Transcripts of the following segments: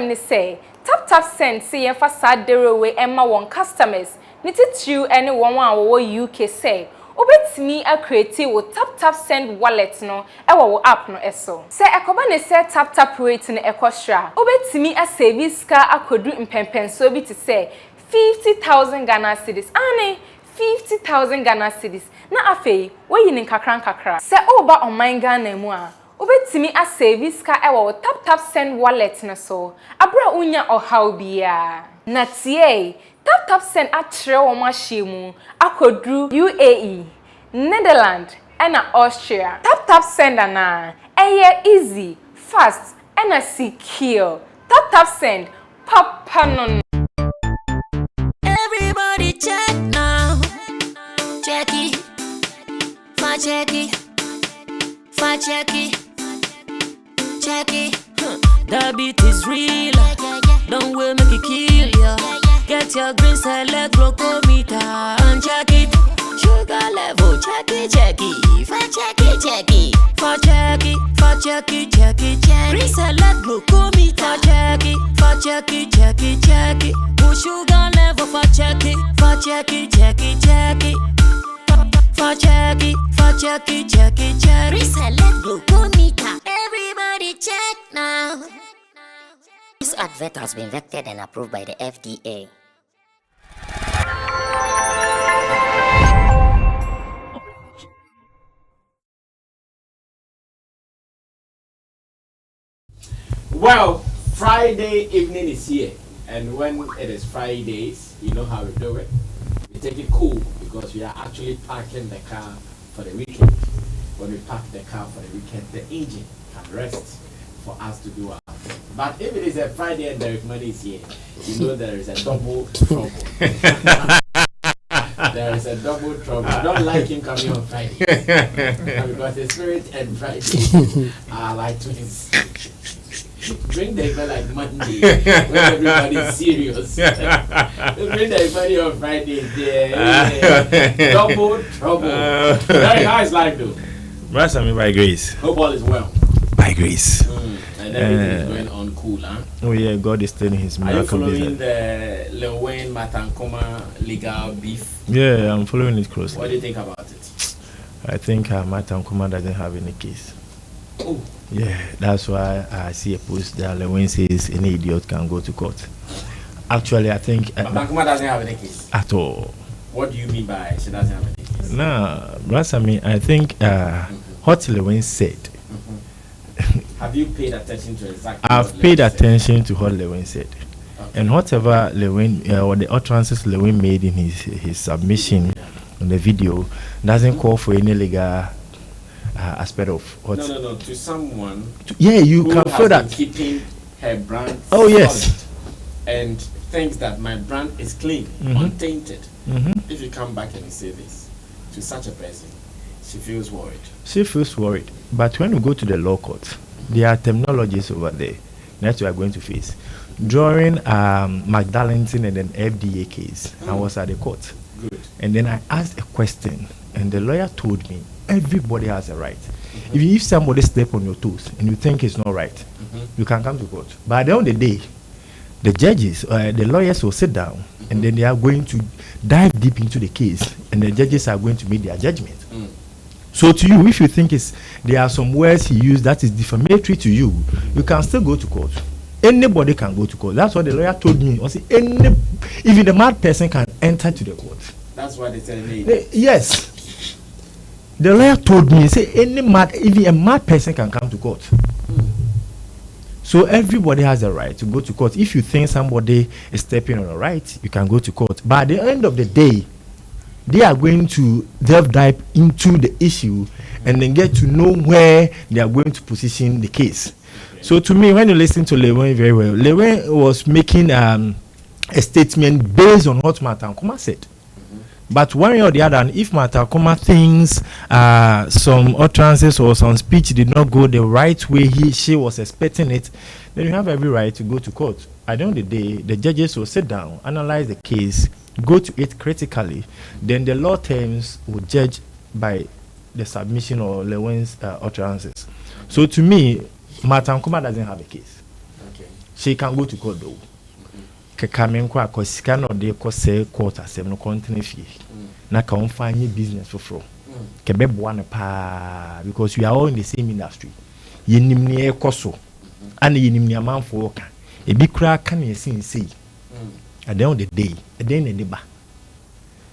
asem ni say tap send see yen fa sadere we emma won customers ni titu ene won a wo UK say obetimi a create wo tap send wallet no e wo app no eso se ekoba ne se tap rate no ekostra obetimi a save ska akodu impempenso bi ti say 50,000 Ghana cedis ane 50,000 Ghana cedis na afei we yin kakra se oba on my Ghana mu a obetimi a save ska e wo tap send wallet no so abra unya ohaw bia na tie tap send atre wo mahye akodru UAE Netherlands and Austria tap send na easy fast and secure tap send papa no. Everybody check now. Check it. Check it. Check it. Check it. The beat is real. Don't wait, make it kill ya. Get your green select glucometer and check it. Sugar level, check it. Check it. Check it. Check it. Check it. Check it. Green select glucometer. Check it. Check it. Sugar level, check it. Check it. Check it. Reselect glucometer. Everybody check now. This advert has been vetted and approved by the FDA. Well, Friday evening is here, and when it is Fridays, you know how we do it. We take it cool because we are actually parking the car for the weekend. When we park the car for the weekend, the engine can rest for us to do our thing. But if it is a Friday and Derek Money is here, you know there is a double trouble. There is a double trouble. I don't like him coming on Friday because the Spirit and Friday are like twins. Bring the event like Monday when everybody's serious. Bring the event on Friday. Yeah. Double trouble. Very nice life though. Bless me by grace. Hope all is well. By grace. And everything is going on cool, huh? Oh yeah, God is telling his miracle. Are you following the Lilwyn Ankoma legal beef? Yeah, I'm following it closely. What do you think about it? I think Ankoma doesn't have any case. Oh. Yeah, that's why I see a post that Lilwyn says any idiot can go to court. Actually, I think Ankoma doesn't have any case at all. What do you mean by she doesn't have any case? Nah, I think what Lilwyn said. Have you paid attention to exactly? I've paid attention to what Lilwyn said, and whatever Lilwyn or the utterances Lilwyn made in his submission on the video doesn't call for any legal aspect of what. No. To someone. You who can feel that keeping her brand. Oh yes. Solid and thinks that my brand is clean, untainted. If you come back and you say this to such a person, she feels worried. She feels worried. But when we go to the law court, there are terminologies over there that we are going to face. During Magdalenton and an FDA case, I was at the court. Good. And then I asked a question, and the lawyer told me everybody has a right. If somebody step on your toes and you think it's not right, you can come to court. But at the end of the day, the judges, the lawyers will sit down, and then they are going to dive deep into the case, and the judges are going to make their judgment. So to you, if you think there are some words he used that is defamatory to you, you can still go to court. Anybody can go to court. That's what the lawyer told me. Even the mad person can enter to the court. That's why they said yes. The lawyer told me, even a mad person can come to court. So everybody has a right to go to court. If you think somebody is stepping on a right, you can go to court. But at the end of the day, they are going to dive into the issue and then get to know where they are going to position the case. So to me, when you listen to Lilwyn very well, Lilwyn was making a statement based on what Ankoma said. But one way or the other, if Ankoma thinks some utterances or some speech did not go the right way she was expecting it, then you have every right to go to court. At the end of the day, the judges will sit down, analyze the case, go to it critically, then the law terms will judge by the submission or Lilwyn's utterances. So to me, Ankoma doesn't have a case. she can go to court though. Kekamen kwa kosika no de ko say court asem no continue fee. Na ka on find business for. Kebebo na pa because we are all in the same industry. Yenim ne ekoso. And yenim ne amanfo ka. Ebi kura ka na esin sei. At the end of the day, at the end of the day.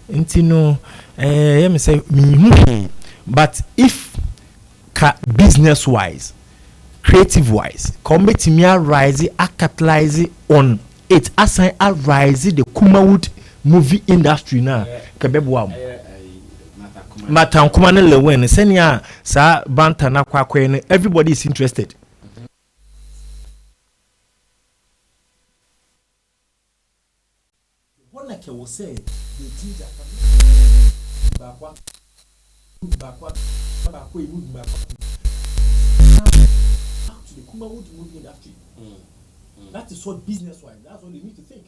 Nti no me say me but if business wise, creative wise, committee me rise capitalize on it as I rise the Kumawood movie industry now. Kabebwa Mata Ankoma ne Lilwyn senia sa banta na kwakwe everybody is interested. What I will say the teacher backward to the Kumawood movie industry. That is what business wise, that's what they need to think.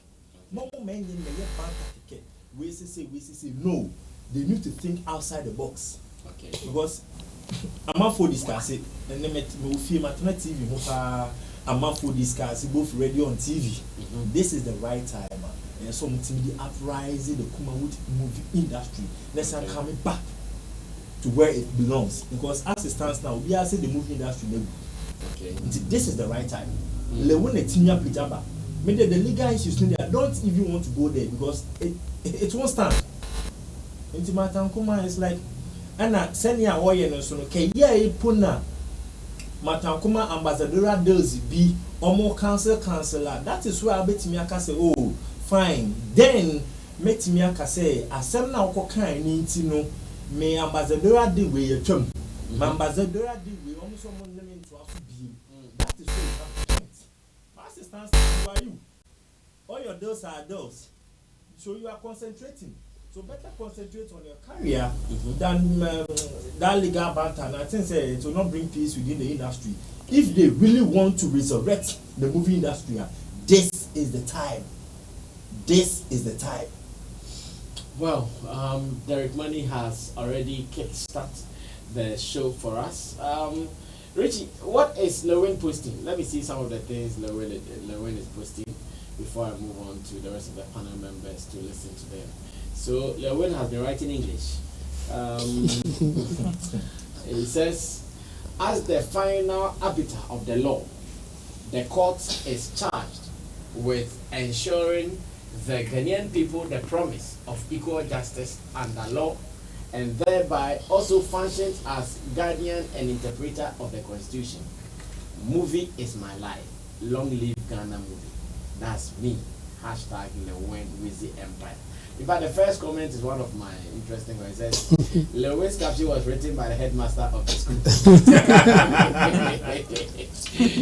More men in the bank we say no, they need to think outside the box. Okay. Because I'm not for discuss it, and then we feel TV, I'm not for discuss it both radio and TV. This is the right time. And so the uprising the Kumawood movie industry. Let's start coming back to where it belongs. Because as it stands now, we are saying the movie industry level. Okay. This is the right time. Lilwyn a tinya pijaba. Maybe the legal issues I don't even want to go there because it won't stand. Into Mata Ankoma is like Anna senior oye no so no ke ye puna Mata Ankoma ambassadorial deals be omo councilor. That is where I bet me aka say oh fine. Then met me aka say asem na okokan ni nti no me ambassadorial deal we ye twam. My ambassadorial deal we almost someone let me into afu bi. That is where who are you? All your deals are deals. So you are concentrating. So better concentrate on your career than that legal banter. And I think it will not bring peace within the industry. If they really want to resurrect the movie industry, this is the time. This is the time. Well, Derek Money has already kickstarted the show for us. Richie, what is Lilwyn posting? Let me see some of the things Lilwyn is posting before I move on to the rest of the panel members to listen to them. So Lilwyn has been writing English. It says, as the final arbiter of the law, the court is charged with ensuring the Ghanaian people the promise of equal justice under law, and thereby also functions as guardian and interpreter of the Constitution. Movie is my life. Long live Ghana movie. That's me. Hashtag Lilwyn with the Empire. In fact, the first comment is one of my interesting ones. It says, Lilwyn's caption was written by the headmaster of the school.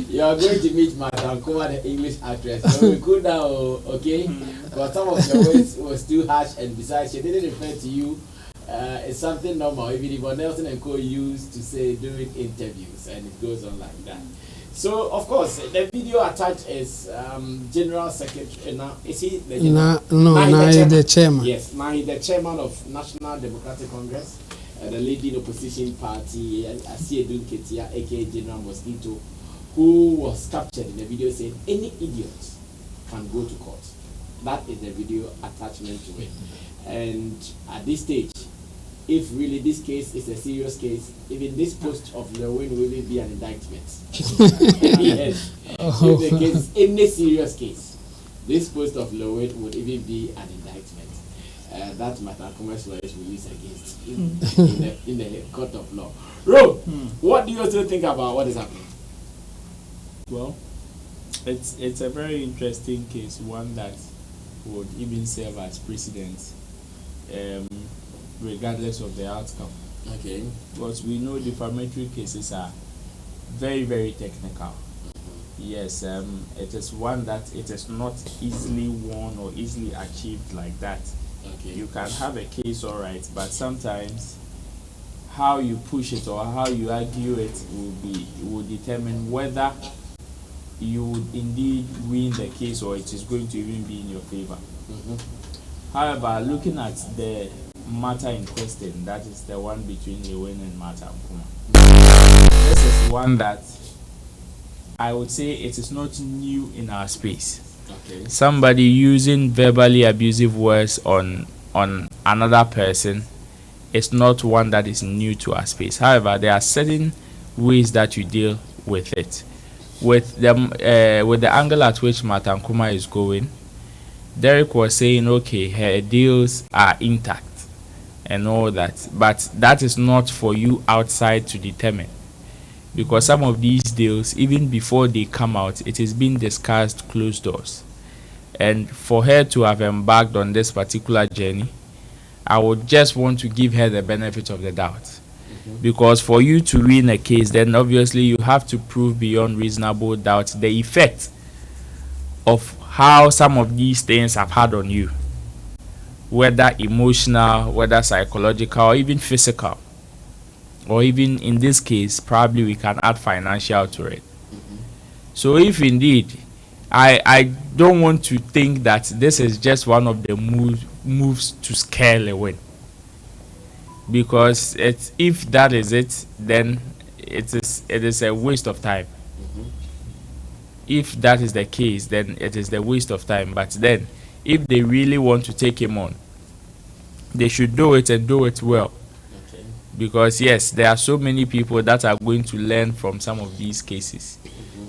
You are going to meet Mata Ankoma, the English actress. So we cool down, okay? But some of your words was too harsh, and besides, she didn't refer to you. It's something normal, even Yvonne Nelson and Co. used to say during interviews, and it goes on like that. So, of course, the video attached is General Secretary. Now, is he the General? No, he's the chairman. Yes, now he's the chairman of National Democratic Congress, the leading opposition party, Asiedu Ketia, aka General Mosquito, who was captured in the video saying any idiot can go to court. That is the video attachment to it. And at this stage, if really this case is a serious case, even this post of Lilwyn will be an indictment. Yes. If the case is any serious case, this post of Lilwyn would even be an indictment. That Mata Ankoma's lawyers will use against him in the court of law. Ro, what do you also think about what is happening? Well, it's a very interesting case, one that would even serve as precedent. Regardless of the outcome. Okay. Because we know defamatory cases are very, very technical. Yes, it is one that it is not easily won or easily achieved like that. Okay. You can have a case, all right, but sometimes how you push it or how you argue it will determine whether you would indeed win the case or it is going to even be in your favor. However, looking at the matter in question, that is the one between Lilwyn and Mata Ankoma. This is one that I would say it is not new in our space. Okay. Somebody using verbally abusive words on another person is not one that is new to our space. However, there are certain ways that you deal with it. With the angle at which Ankoma is going, Derek was saying, okay, her deals are intact and all that, but that is not for you outside to determine, because some of these deals, even before they come out, it is being discussed closed doors. And for her to have embarked on this particular journey, I would just want to give her the benefit of the doubt. Because for you to win a case, then obviously you have to prove beyond reasonable doubt the effect of how some of these things have had on you, whether emotional, whether psychological, or even physical, or even in this case probably we can add financial to it. So if indeed I don't want to think that this is just one of the moves to scare Lilwyn, because if that is it, then it is a waste of time. If that is the case, then it is the waste of time. But then if they really want to take him on, they should do it and do it well. Okay. Because yes, there are so many people that are going to learn from some of these cases.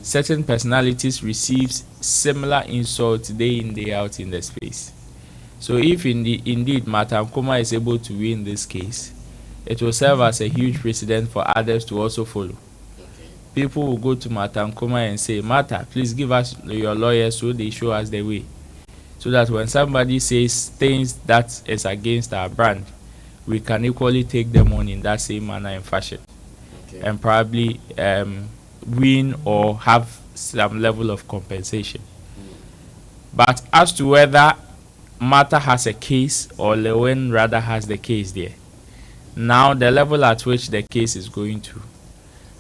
Certain personalities receive similar insults day in, day out in the space. So if indeed Ankoma is able to win this case, it will serve as a huge precedent for others to also follow. People will go to Ankoma and say, Martha, please give us your lawyer, so they show us the way. So that when somebody says things that is against our brand, we can equally take them on in that same manner and fashion. Okay. And probably win or have some level of compensation. But as to whether Martha has a case or Lilwyn rather has the case there, now the level at which the case is going to,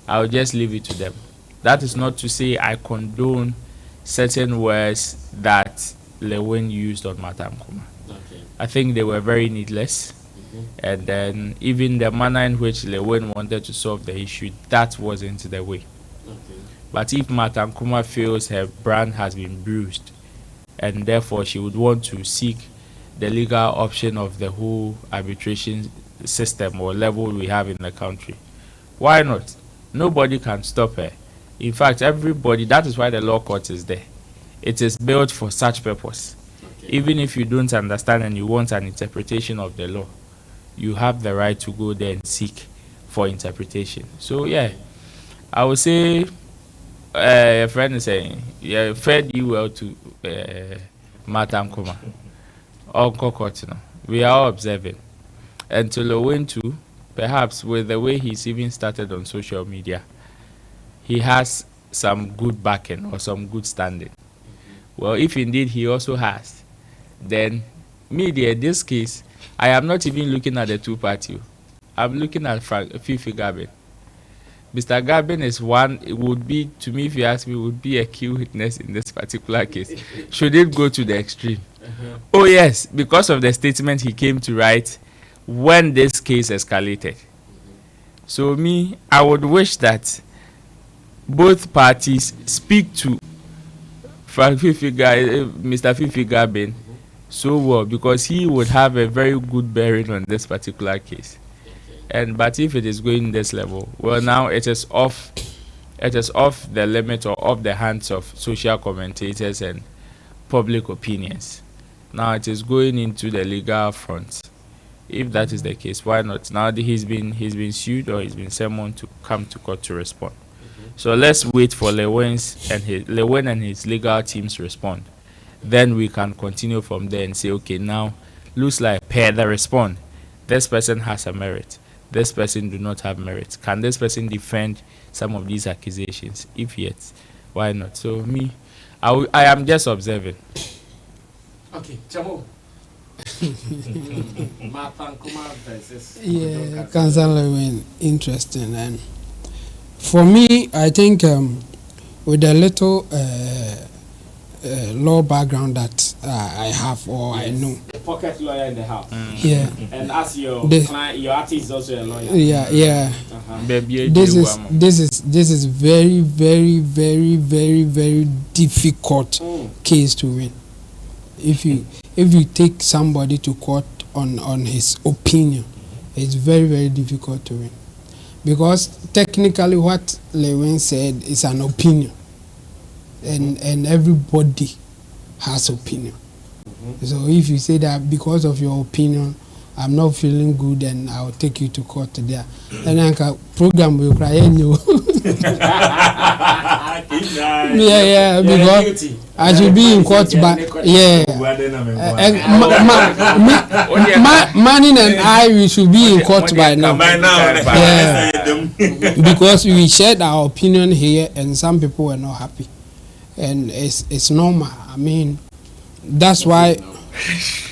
I'll just leave it to them. That is not to say I condone certain words that Lilwyn used on Ankoma. Okay. I think they were very needless. And then even the manner in which Lilwyn wanted to solve the issue, that wasn't the way. Okay. But if Ankoma feels her brand has been bruised, and therefore she would want to seek the legal option of the whole arbitration system or level we have in the country, why not? Nobody can stop her. In fact, everybody, that is why the law court is there. It is built for such purpose. Okay. Even if you don't understand and you want an interpretation of the law, you have the right to go there and seek for interpretation. So yeah, I would say a friend is saying, yeah, fed you well to Ankoma. Uncle Cotton. We are all observing. And to Lilwyn too, perhaps with the way he's even started on social media, he has some good backing or some good standing. Well, if indeed he also has, then media, this case, I am not even looking at the two-party. I'm looking at Fifi Gabin. Mr. Gabin is one, it would be, to me, if you ask me, would be a key witness in this particular case. Should it go to the extreme? Oh yes, because of the statement he came to write when this case escalated. So me, I would wish that both parties speak to Mr. Fifi Gabin so well, because he would have a very good bearing on this particular case. But if it is going this level, well, now it is off the limit or off the hands of social commentators and public opinions. Now it is going into the legal front. If that is the case, why not? Now he's been sued or he's been summoned to come to court to respond. So let's wait for Lilwyn and his legal teams respond. Then we can continue from there and say, okay, now looks like per the respond, this person has a merit, this person do not have merit. Can this person defend some of these accusations? If yes, why not? So me, I am just observing. Okay, Chamo. Ankoma versus Council Lilwyn, interesting. And for me, I think with a little law background that I have or I know. A pocket lawyer in the house. Yeah. And as your client, your artist is also a lawyer. Yeah. This is very, very, very, very, very difficult case to win. If you take somebody to court on his opinion, it's very, very difficult to win, because technically what Lilwyn said is an opinion, and everybody has opinion. So if you say that because of your opinion I'm not feeling good and I'll take you to court there, and I can program will cry you. Yeah, because I should be in court, but Manning and I, we should be in court by now. Yeah, because we shared our opinion here and some people were not happy, and it's normal. I mean, that's why,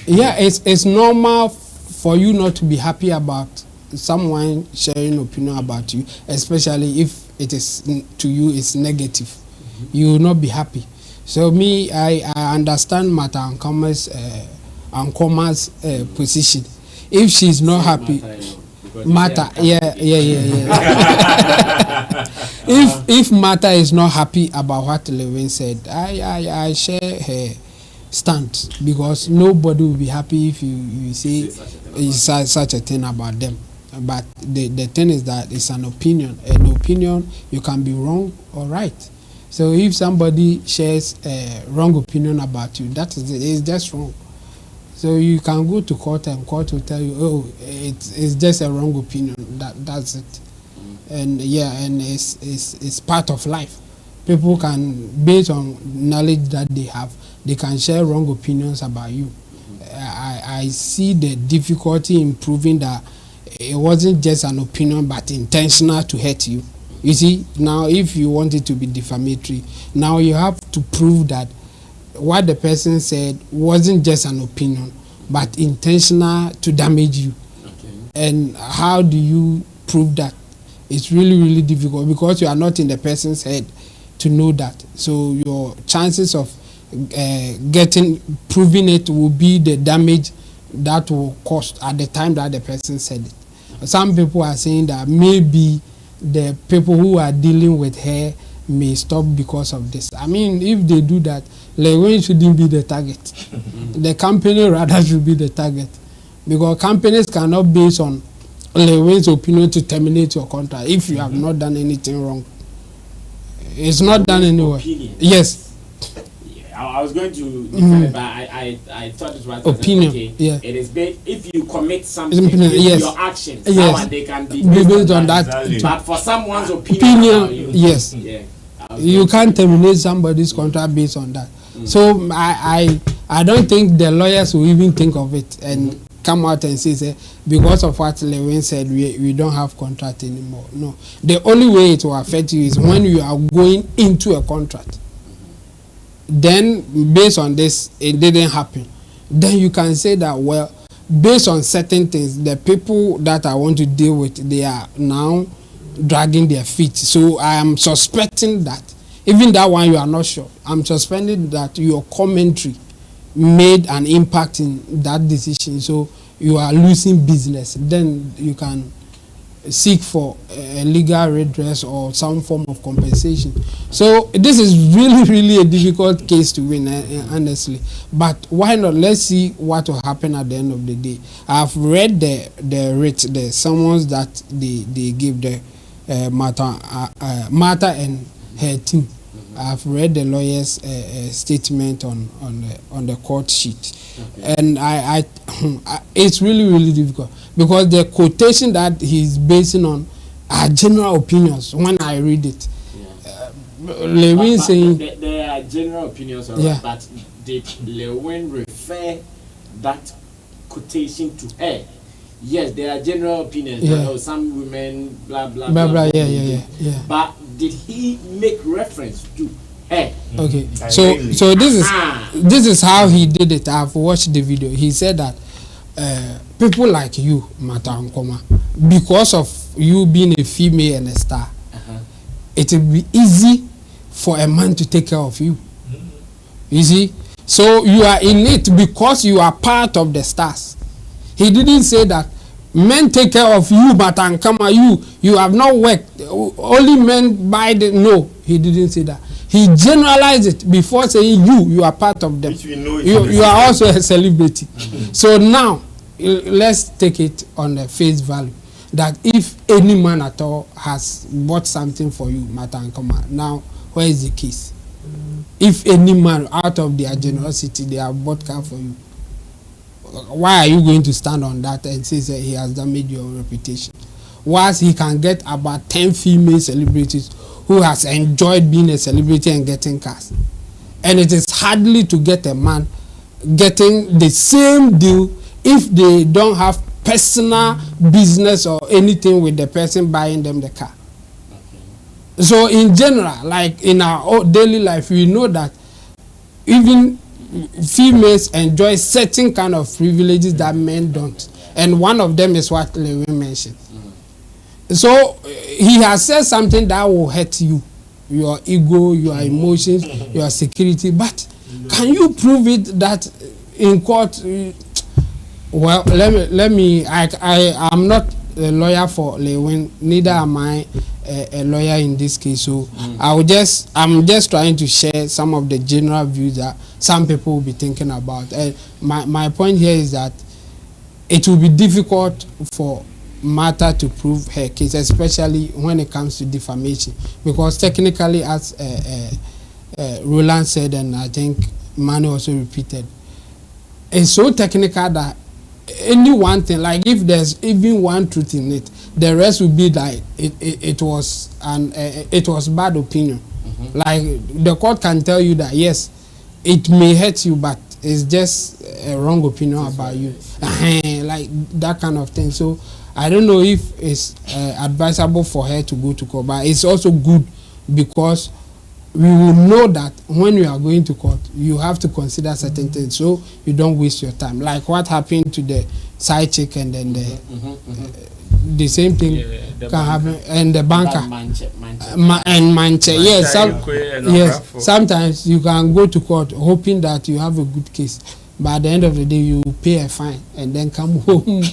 yeah, it's normal for you not to be happy about someone sharing opinion about you, especially if it is to you it's negative. You will not be happy. So me, I understand Ankoma's position. If she's not happy, if Mata is not happy about what Lilwyn said, I share her stand, because nobody will be happy if you say such a thing about them. But the thing is that it's an opinion. An opinion, you can be wrong or right. So if somebody shares a wrong opinion about you, that is it. It's just wrong. So you can go to court and court will tell you, oh, it's just a wrong opinion. That's it. And yeah, and it's part of life. People can, based on knowledge that they have, they can share wrong opinions about you. I see the difficulty in proving that it wasn't just an opinion but intentional to hurt you. You see, now if you want it to be defamatory, now you have to prove that what the person said wasn't just an opinion but intentional to damage you. Okay. And how do you prove that? It's really, really difficult, because you are not in the person's head to know that. So your chances of proving it will be the damage that will cost at the time that the person said it. Some people are saying that maybe the people who are dealing with her may stop because of this. I mean, if they do that, Lilwyn shouldn't be the target. The company rather should be the target, because companies cannot base on Lilwyn's opinion to terminate your contract if you have not done anything wrong. It's not done anywhere. Yes. I was going to defend it, but I thought it was opinion. Okay. Yeah. It is based, if you commit something, yes. your actions, yes. how they can be based on that. Exactly. But for someone's opinion about you, yes. Yeah, you can't terminate somebody's contract based on that. So I don't think the lawyers will even think of it and come out and say because of what Lilwyn said, we don't have contract anymore. No. The only way it will affect you is when you are going into a contract. Then based on this, it didn't happen. Then you can say that, well, based on certain things, the people that I want to deal with, they are now dragging their feet. So I am suspecting that, even that one you are not sure, I'm suspecting that your commentary made an impact in that decision. So you are losing business. Then you can seek for a legal redress or some form of compensation. So this is really, really a difficult case to win, honestly. But why not? Let's see what will happen at the end of the day. I've read the summons that they give the Martha and her team. I've read the lawyer's statement on the court sheet. Okay. And I it's really, really difficult, because the quotation that he's basing on are general opinions when I read it. Lilwyn saying there are general opinions, right, but did Lilwyn refer that quotation to her? Yes, there are general opinions. You know, some women, blah blah blah. Blah, yeah. But did he make reference to her? Okay, so this is how he did it. I've watched the video. He said that people like you, Ankoma, because of you being a female and a star, it will be easy for a man to take care of you. You see, so you are in it because you are part of the stars. He didn't say that Men take care of you, but Ankoma, you have not worked. Only men buy the. No, he didn't say that. He generalized it before saying you are part of them. You are also a celebrity. So now, let's take it on the face value. That if any man at all has bought something for you, Mata Ankoma, now where is the case? If any man out of their generosity they have bought car for you, why are you going to stand on that and say that he has damaged your reputation? Whilst he can get about 10 female celebrities who has enjoyed being a celebrity and getting cars, and it is hardly to get a man getting the same deal if they don't have personal business or anything with the person buying them the car. So in general, like in our daily life, we know that even females enjoy certain kind of privileges that men don't, and one of them is what Lilwyn mentioned. So he has said something that will hurt you, your ego, your emotions, your security, but can you prove it that in court? Well, let me. I am not a lawyer for Lilwyn, neither am I a lawyer in this case. So I'm just trying to share some of the general views that some people will be thinking about. And my point here is that it will be difficult for Martha to prove her case, especially when it comes to defamation, because technically, as Roland said, and I think Manu also repeated, it's so technical that any one thing, like if there's even one truth in it, the rest will be like it was bad opinion. Like the court can tell you that yes, it may hurt you, but it's just a wrong opinion about you, like that kind of thing. So I don't know if it's advisable for her to go to court, but it's also good because we will know that when you are going to court, you have to consider certain things so you don't waste your time. Like what happened to the side chick, and then the same thing can happen, and the banker and Manche. Yes, sometimes you can go to court hoping that you have a good case, but at the end of the day, you pay a fine and then come home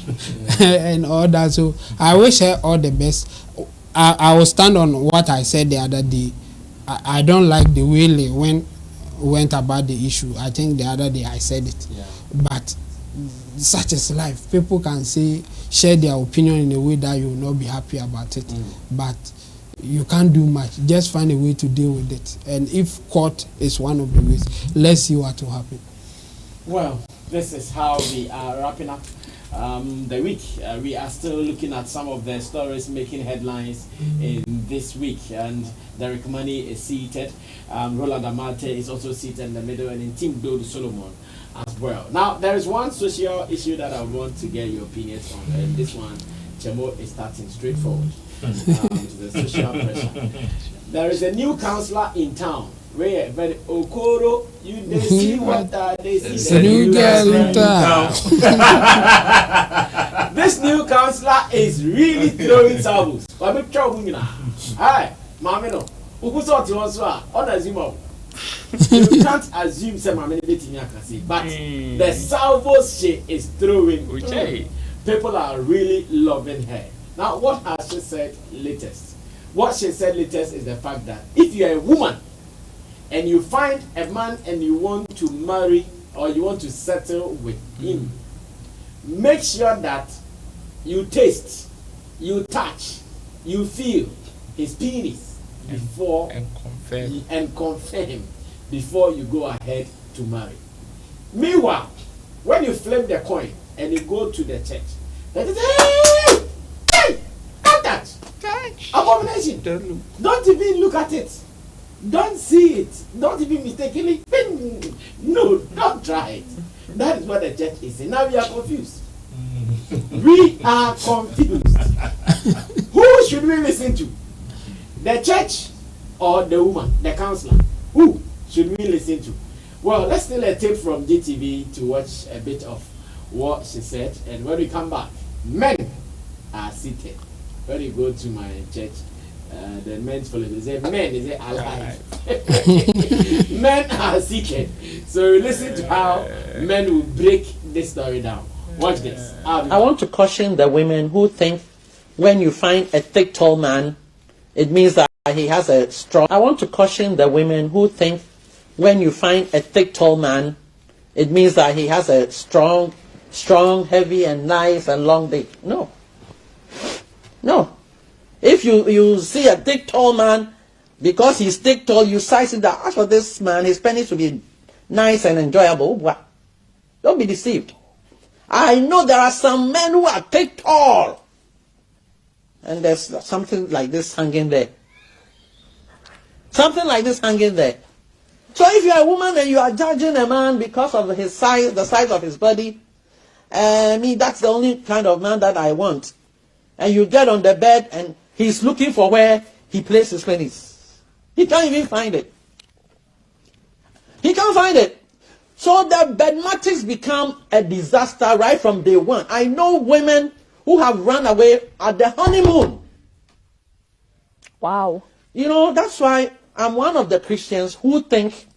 and all that. So I wish her all the best. I will stand on what I said the other day. I don't like the way Lilwyn went about the issue. I think the other day I said it. Yeah. But such is life. People can share their opinion in a way that you will not be happy about it. But you can't do much. Just find a way to deal with it. And if court is one of the ways, let's see what will happen. Well, this is how we are wrapping up the week. We are still looking at some of the stories making headlines in this week, and Derek Money is seated. Roland Amate is also seated in the middle, and in Team Build Solomon as well. Now, there is one social issue that I want to get your opinions on, and this one, Chemo, is starting straightforward to the social pressure. There is a new councillor in town. Where very Okoro, they see what they see. New girl in town. This new councillor is really throwing sables. Hi, Mamino. You can't assume some but the salvos she is throwing. People are really loving her. Now, what has she said latest? What she said latest is the fact that if you are a woman and you find a man and you want to marry or you want to settle with him, make sure that you taste, you touch, you feel his penis before and confirm before you go ahead to marry. Meanwhile, when you flip the coin and you go to the church, that is hey, not that abomination. Don't even look at it. Don't see it. Don't even mistakenly. No, don't try it. That is what the church is saying. Now we are confused. We are confused. Who should we listen to? The church or the woman, the counselor? Who should we listen to? Well, let's still a tape from GTV to watch a bit of what she said. And when we come back, men are seated. When you go to my church, the men's followers, they say men, they say alive. Men are seated. So listen to how men will break this story down Watch this. I want to caution the women who think when you find a thick, tall man, it means that he has a strong. I want to caution the women who think when you find a thick, tall man, it means that he has a strong, heavy, and nice and long dick. No. No. If you see a thick, tall man, because he's thick, tall, you size it down. As for this man, his penis will be nice and enjoyable. What? Don't be deceived. I know there are some men who are thick, tall, and there's something like this hanging there. Something like this hanging there. So if you're a woman and you are judging a man because of his size, the size of his body, that's the only kind of man that I want. And you get on the bed and he's looking for where he places his penis. He can't even find it. He can't find it. So the bedmatics become a disaster right from day one. I know women who have run away at the honeymoon. Wow. You know, that's why I'm one of the Christians who think,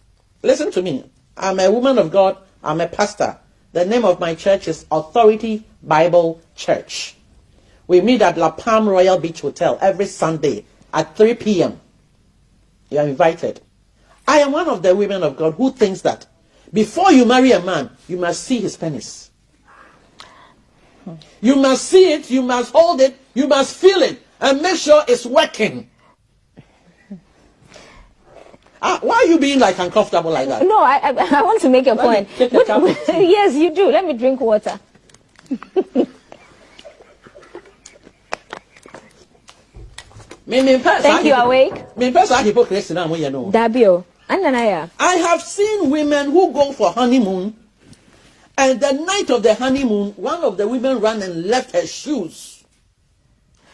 listen to me, I'm a woman of God, I'm a pastor. The name of my church is Authority Bible Church. We meet at La Palm Royal Beach Hotel every Sunday at 3 p.m. You are invited. I am one of the women of God who thinks that before you marry a man, you must see his penis. You must see it, you must hold it, you must feel it, and make sure it's working. Why are you being like uncomfortable like that? No, I want to make a point. Yes, you do. Let me drink water. Thank you, awake. Dabio. I have seen women who go for honeymoon, and the night of the honeymoon, one of the women ran and left her shoes.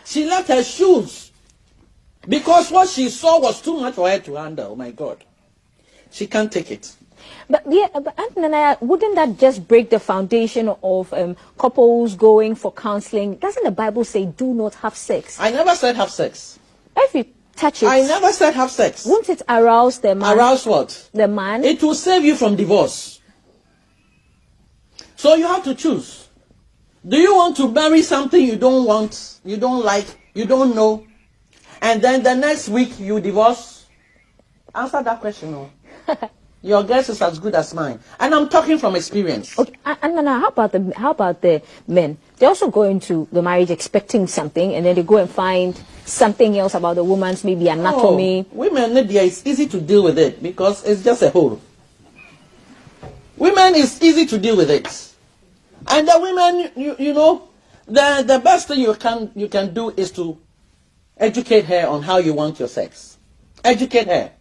She left her shoes because what she saw was too much for her to handle. Oh my God. She can't take it. But Aunt wouldn't that just break the foundation of couples going for counseling? Doesn't the Bible say do not have sex? I never said have sex. If you touch it, I never said have sex. Won't it arouse the man? Arouse what? The man. It will save you from divorce. So you have to choose. Do you want to marry something you don't want, you don't like, you don't know, and then the next week you divorce? Answer that question. No. Your guess is as good as mine, and I'm talking from experience. Okay, and how about the men? They also go into the marriage expecting something, and then they go and find something else about the woman's maybe anatomy. Oh, women, it's easy to deal with it because it's just a hole. Women is easy to deal with it, and the women, you know, the best thing you can do is to educate her on how you want your sex. Educate her.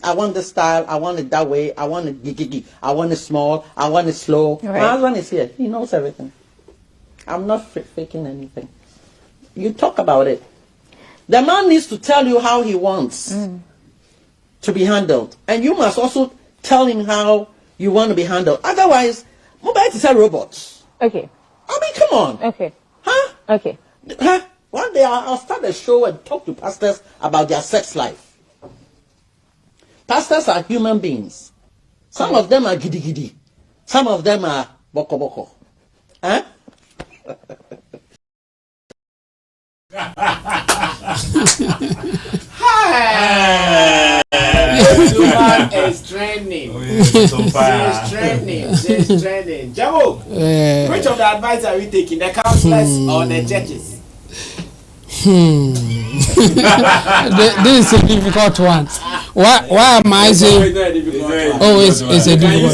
I want this style, I want it that way, I want it giggy, I want it small, I want it slow. Right. My husband is here, he knows everything. I'm not faking anything. You talk about it. The man needs to tell you how he wants to be handled. And you must also tell him how you want to be handled. Otherwise, mobile is a robot. Okay. I mean, come on. Okay. Huh? Okay. Huh? One day I'll start a show and talk to pastors about their sex life. Pastors are human beings. Some of them are giddy giddy. Some of them are boko boko. Huh? Hi! Suman is trending. She's trending. Jabo, which of the advice are we taking? The counselors or the judges? This is a difficult one. Why am I saying? It's a difficult one.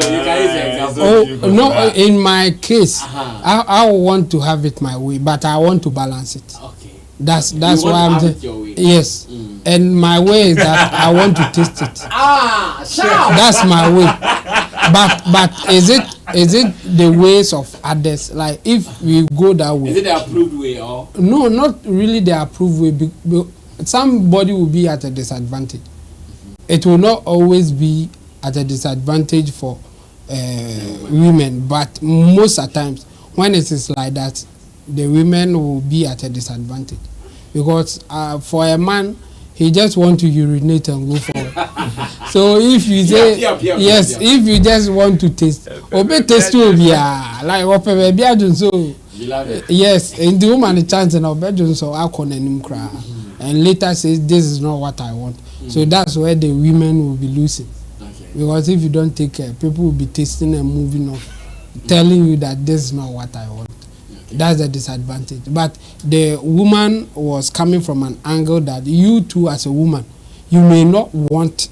You can use an example. Oh no! In my case, I want to have it my way, but I want to balance it. Okay. That's why I'm saying. Yes, and my way is that I want to taste it. Sure. That's my way. But is it the ways of others? Like if we go that way, is it the approved way or? No, not really the approved way. Somebody will be at a disadvantage. It will not always be at a disadvantage for women, but most of the times when it is like that, the women will be at a disadvantage because for a man, he just want to urinate and go forward. So if you say yes, if you just want to taste, Obe test you bia like ope bia dun so. Yes, and the woman the chance and obe so akon anim kra. And later says this is not what I want. So that's where the women will be losing. Because if you don't take care, people will be tasting and moving on, telling you that this is not what I want. That's the disadvantage. But the woman was coming from an angle that you too as a woman, you may not want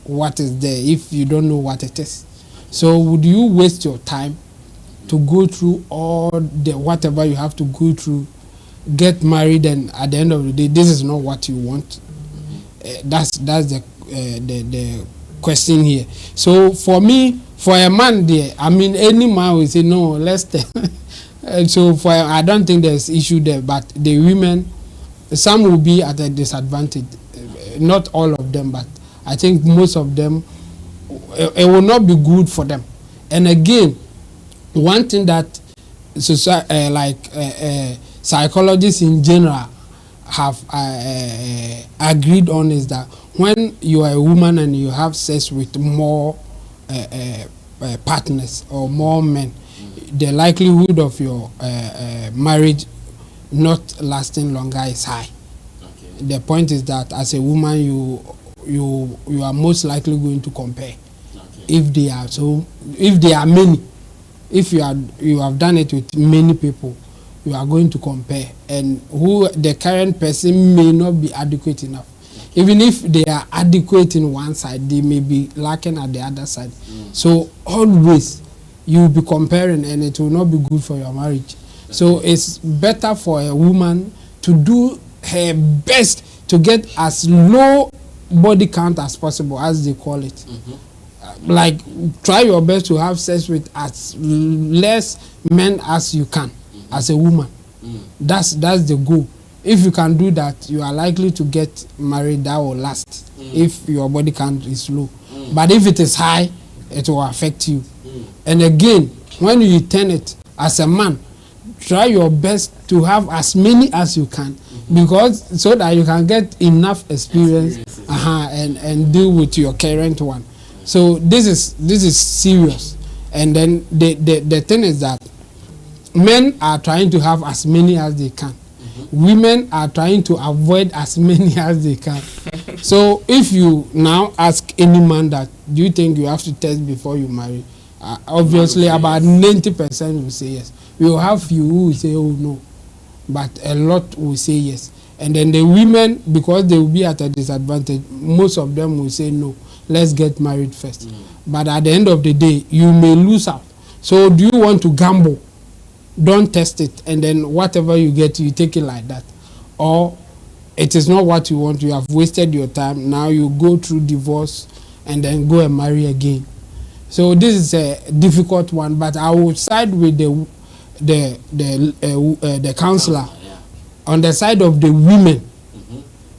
what is there if you don't know what it is. So would you waste your time to go through all the whatever you have to go through, get married, and at the end of the day, this is not what you want? That's the question here. So for me, for a man there, I mean, any man will say no, let's so for I don't think there's issue there. But the women, some will be at a disadvantage. Not all of them, but I think most of them, it will not be good for them. And again, one thing that psychologists in general have agreed on is that when you are a woman and you have sex with more partners or more men, the likelihood of your marriage not lasting longer is high. The point is that as a woman, you are most likely going to compare. If they are many, if you have done it with many people, you are going to compare, and who the current person may not be adequate enough. Even if they are adequate in one side, they may be lacking at the other side. So always you will be comparing, and it will not be good for your marriage. So it's better for a woman to do her best to get as low body count as possible, as they call it. Like, try your best to have sex with as less men as you can as a woman. That's the goal. If you can do that, you are likely to get married. That will last if your body count is low. But if it is high, it will affect you. And again, when you turn it as a man, try your best to have as many as you can, because so that you can get enough experience and deal with your current one. So this is serious. And then the thing is that men are trying to have as many as they can. Women are trying to avoid as many as they can. So if you now ask any man that, do you think you have to test before you marry? Obviously about 90% will say yes. We will have few who will say oh no, but a lot will say yes. And then the women, because they will be at a disadvantage, most of them will say no, let's get married first. But at the end of the day, you may lose out. So do you want to gamble? Don't test it, and then whatever you get, you take it like that. Or it is not what you want, you have wasted your time, now you go through divorce and then go and marry again. So this is a difficult one, but I will side with the counselor on the side of the women,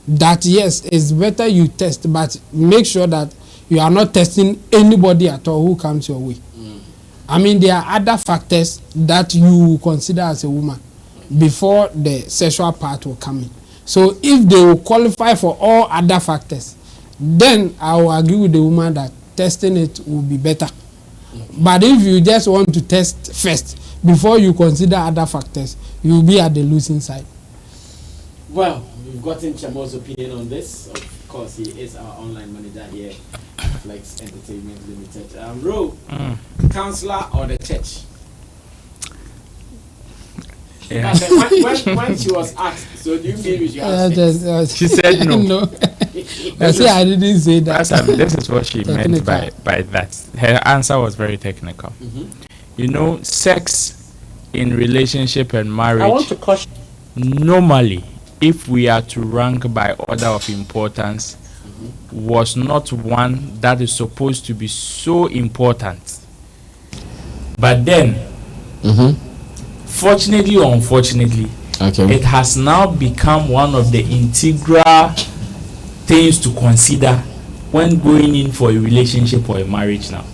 that yes, it's better you test, but make sure that you are not testing anybody at all who comes your way. I mean, there are other factors that you consider as a woman before the sexual part will come in. So if they will qualify for all other factors, then I will agree with the woman that testing it will be better. But if you just want to test first before you consider other factors, you will be at the losing side. Well, we've gotten Chamo's opinion on this. Of course, he is our online manager here, Flex Entertainment Limited. Ro, counselor or the church? Yeah. When she was asked, so do you mean we should have she said no. No. I didn't say that. This is what she meant by that. Her answer was very technical. You know, sex in relationship and marriage, I want to caution. Normally, if we are to rank by order of importance, was not one that is supposed to be so important. But then, fortunately or unfortunately, it has now become one of the integral things to consider when going in for a relationship or a marriage now.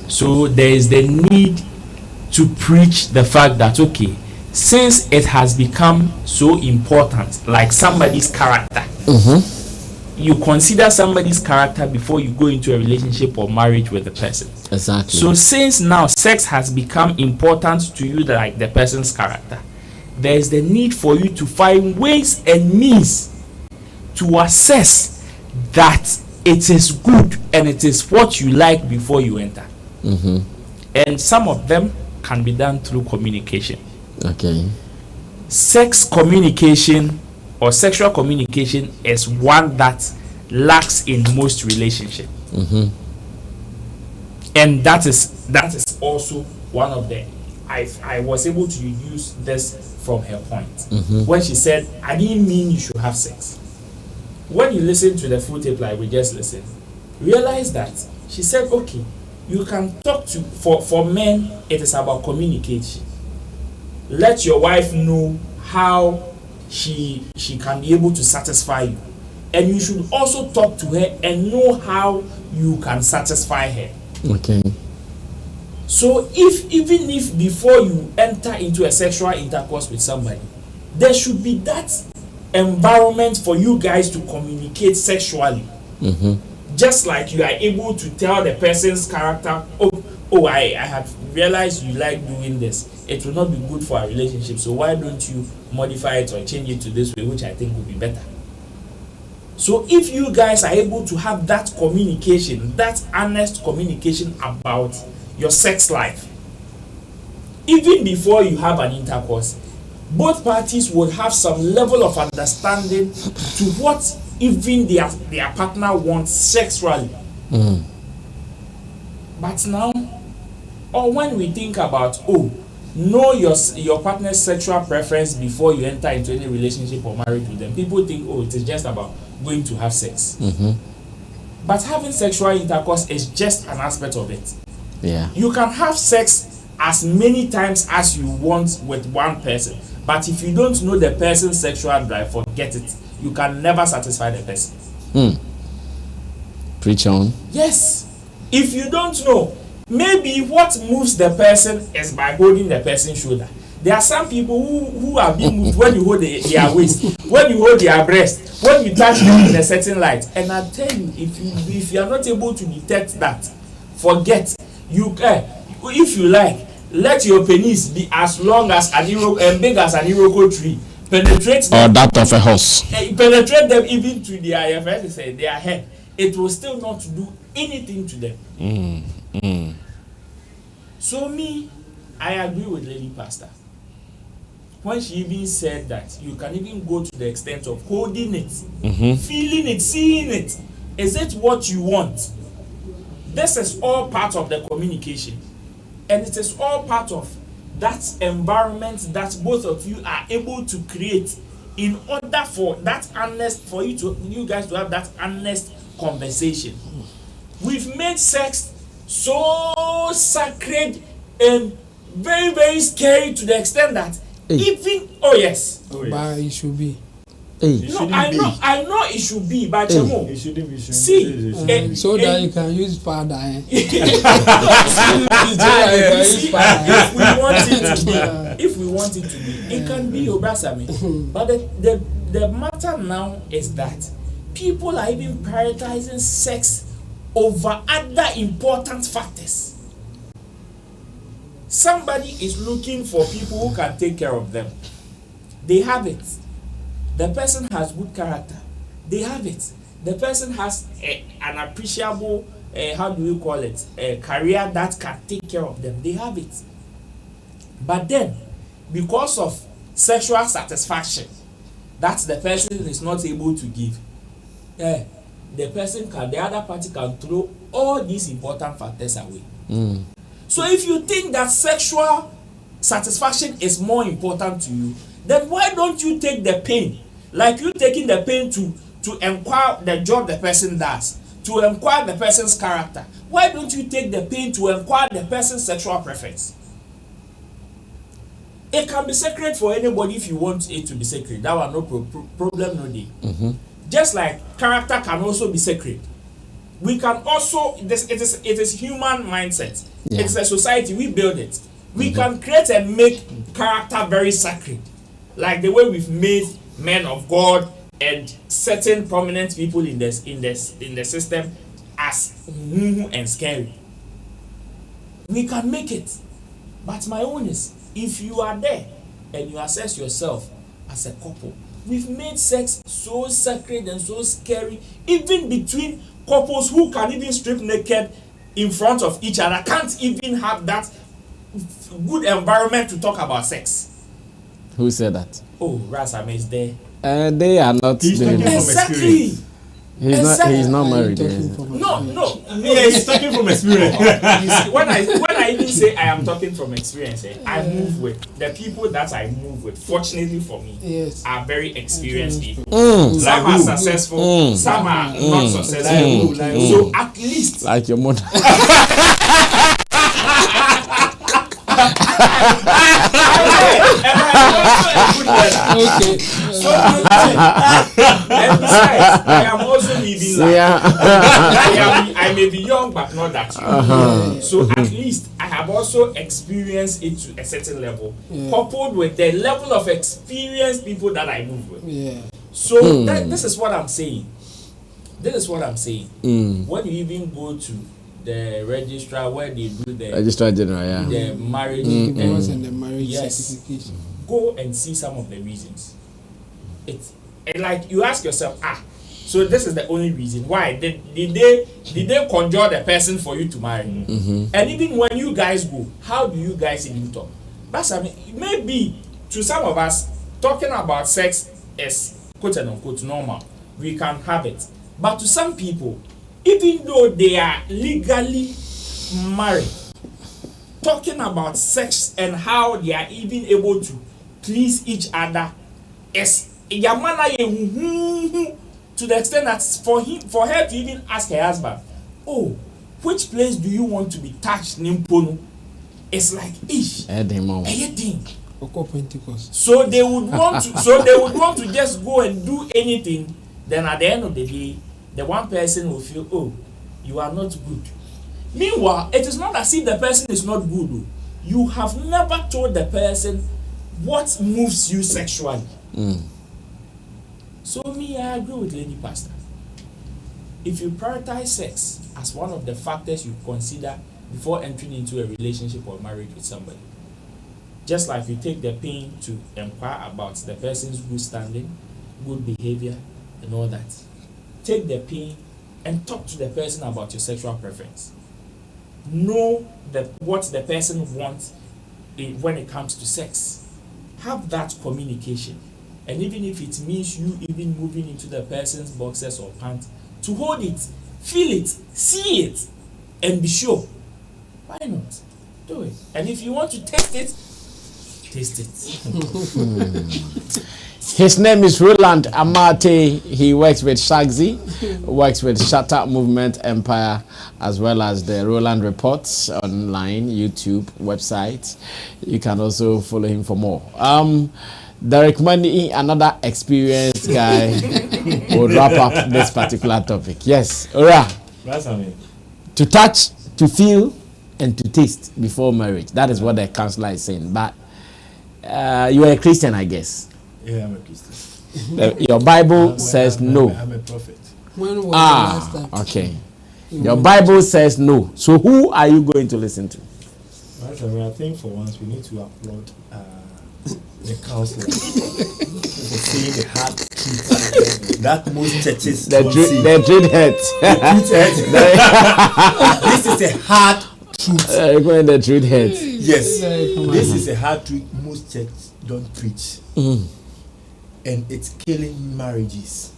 So there is the need to preach the fact that, okay, since it has become so important, like somebody's character, you consider somebody's character before you go into a relationship or marriage with the person. Exactly. So since now sex has become important to you, like the person's character, there is the need for you to find ways and means to assess that it is good and it is what you like before you enter. And some of them can be done through communication. Okay. Sex communication or sexual communication is one that lacks in most relationships. And that is also one of the I was able to use this from her point when she said, I didn't mean you should have sex. When you listen to the full tape like we just listened, realize that she said, okay, you can talk to for men, it is about communication. Let your wife know how she can be able to satisfy you, and you should also talk to her and know how you can satisfy her. Okay. So even if before you enter into a sexual intercourse with somebody, there should be that environment for you guys to communicate sexually. Just like you are able to tell the person's character, I have realized you like doing this. It will not be good for our relationship, so why don't you modify it or change it to this way, which I think will be better. So if you guys are able to have that communication, that honest communication about your sex life, even before you have an intercourse, both parties will have some level of understanding to what even their partner wants sexually. But now, or when we think about, know your partner's sexual preference before you enter into any relationship or marriage with them, people think, it is just about going to have sex. But having sexual intercourse is just an aspect of it. Yeah. You can have sex as many times as you want with one person, but if you don't know the person's sexual drive, forget it. You can never satisfy the person. Preach on. Yes. If you don't know, maybe what moves the person is by holding the person's shoulder. There are some people who are being moved when you hold their waist, when you hold their breast, when you touch them in a certain light. And I tell you, if you are not able to detect that, forget. If you like, let your penis be as long as an and big as an iroko tree. Penetrate them, or that of a horse. Penetrate them even to their head. It will still not do anything to them. So I agree with Lady Pastor when she even said that you can even go to the extent of holding it, feeling it, seeing it. Is it what you want? This is all part of the communication, and it is all part of that environment that both of you are able to create in order for you guys to have that honest conversation. We've made sex so sacred and very, very scary to the extent that even but it should be. I know it should be, but it shouldn't be. So that you can use powder. If we want it to be, it can be Obasami. But the matter now is that people are even prioritizing sex over other important factors. Somebody is looking for people who can take care of them. They have it. The person has good character. They have it. The person has an appreciable, a career that can take care of them. They have it. But then, because of sexual satisfaction that the person is not able to give, the other party can throw all these important factors away. So if you think that sexual satisfaction is more important to you, then why don't you take the pain? Like you taking the pain to inquire the job the person does, to inquire the person's character. Why don't you take the pain to inquire the person's sexual preference? It can be sacred for anybody if you want it to be sacred. That one no problem, no day. Just like character can also be sacred. We can also, it is human mindset. Yeah. It's a society, we build it. We can create and make character very sacred. Like the way we've made men of God and certain prominent people in the system as and scary. We can make it, but my own is, if you are there and you assess yourself as a couple, we've made sex so sacred and so scary, even between couples who can even strip naked in front of each other, can't even have that good environment to talk about sex. Who said that? Oh, Rasam is there. They are not doing that. Exactly. He's not married. No. Yeah, he's talking from experience. You see, when I even say I am talking from experience, I move with the people that I move with. Fortunately for me, are very experienced people. Some are successful, some are not successful. So at least, like your mother. Okay. So and besides, I am also living life. I may be young, but not that young. So at least I have also experienced it to a certain level, coupled with the level of experienced people that I move with. So this is what I'm saying. When you even go to the registrar where they do the registrar general, the marriage and the marriage certification, go and see some of the reasons. It's like you ask yourself, so this is the only reason why did they conjure the person for you to marry? And even when you guys go, how do you guys even talk? But I mean, maybe to some of us, talking about sex is quote unquote normal. We can have it, but to some people, even though they are legally married, talking about sex and how they are even able to please each other is to the extent that for her to even ask her husband, oh, which place do you want to be touched? It's like ish. So they would want to just go and do anything. Then at the end of the day, the one person will feel, oh, you are not good. Meanwhile, it is not as if the person is not good. Though. You have never told the person what moves you sexually. So I agree with Lady Pastor. If you prioritize sex as one of the factors you consider before entering into a relationship or marriage with somebody, just like you take the pain to inquire about the person's good standing, good behavior, and all that, take the pain and talk to the person about your sexual preference. Know what the person wants when it comes to sex. Have that communication. And even if it means you even moving into the person's boxers or pants, to hold it, feel it, see it, and be sure. Why not? Do it. And if you want to taste it, taste it. His name is Roland Amate. He works with Shagzy, works with Shatta Movement Empire, as well as the Roland Reports online, YouTube, website. You can also follow him for more. Derek Money, another experienced guy, will wrap up this particular topic. Yes, Ora. To touch, to feel, and to taste before marriage. That is what the counselor is saying. But you are a Christian, I guess. Yeah, I'm a Christian. Your Bible says no. I'm a prophet. When was the last time? Okay. Your Bible says no. So who are you going to listen to? I think for once we need to applaud the counselor for saying the hard truth that most churches don't see. The dread heads. This is a hard truth. Going the dread heads. Yes, this is a hard truth most churches don't preach. And it's killing marriages.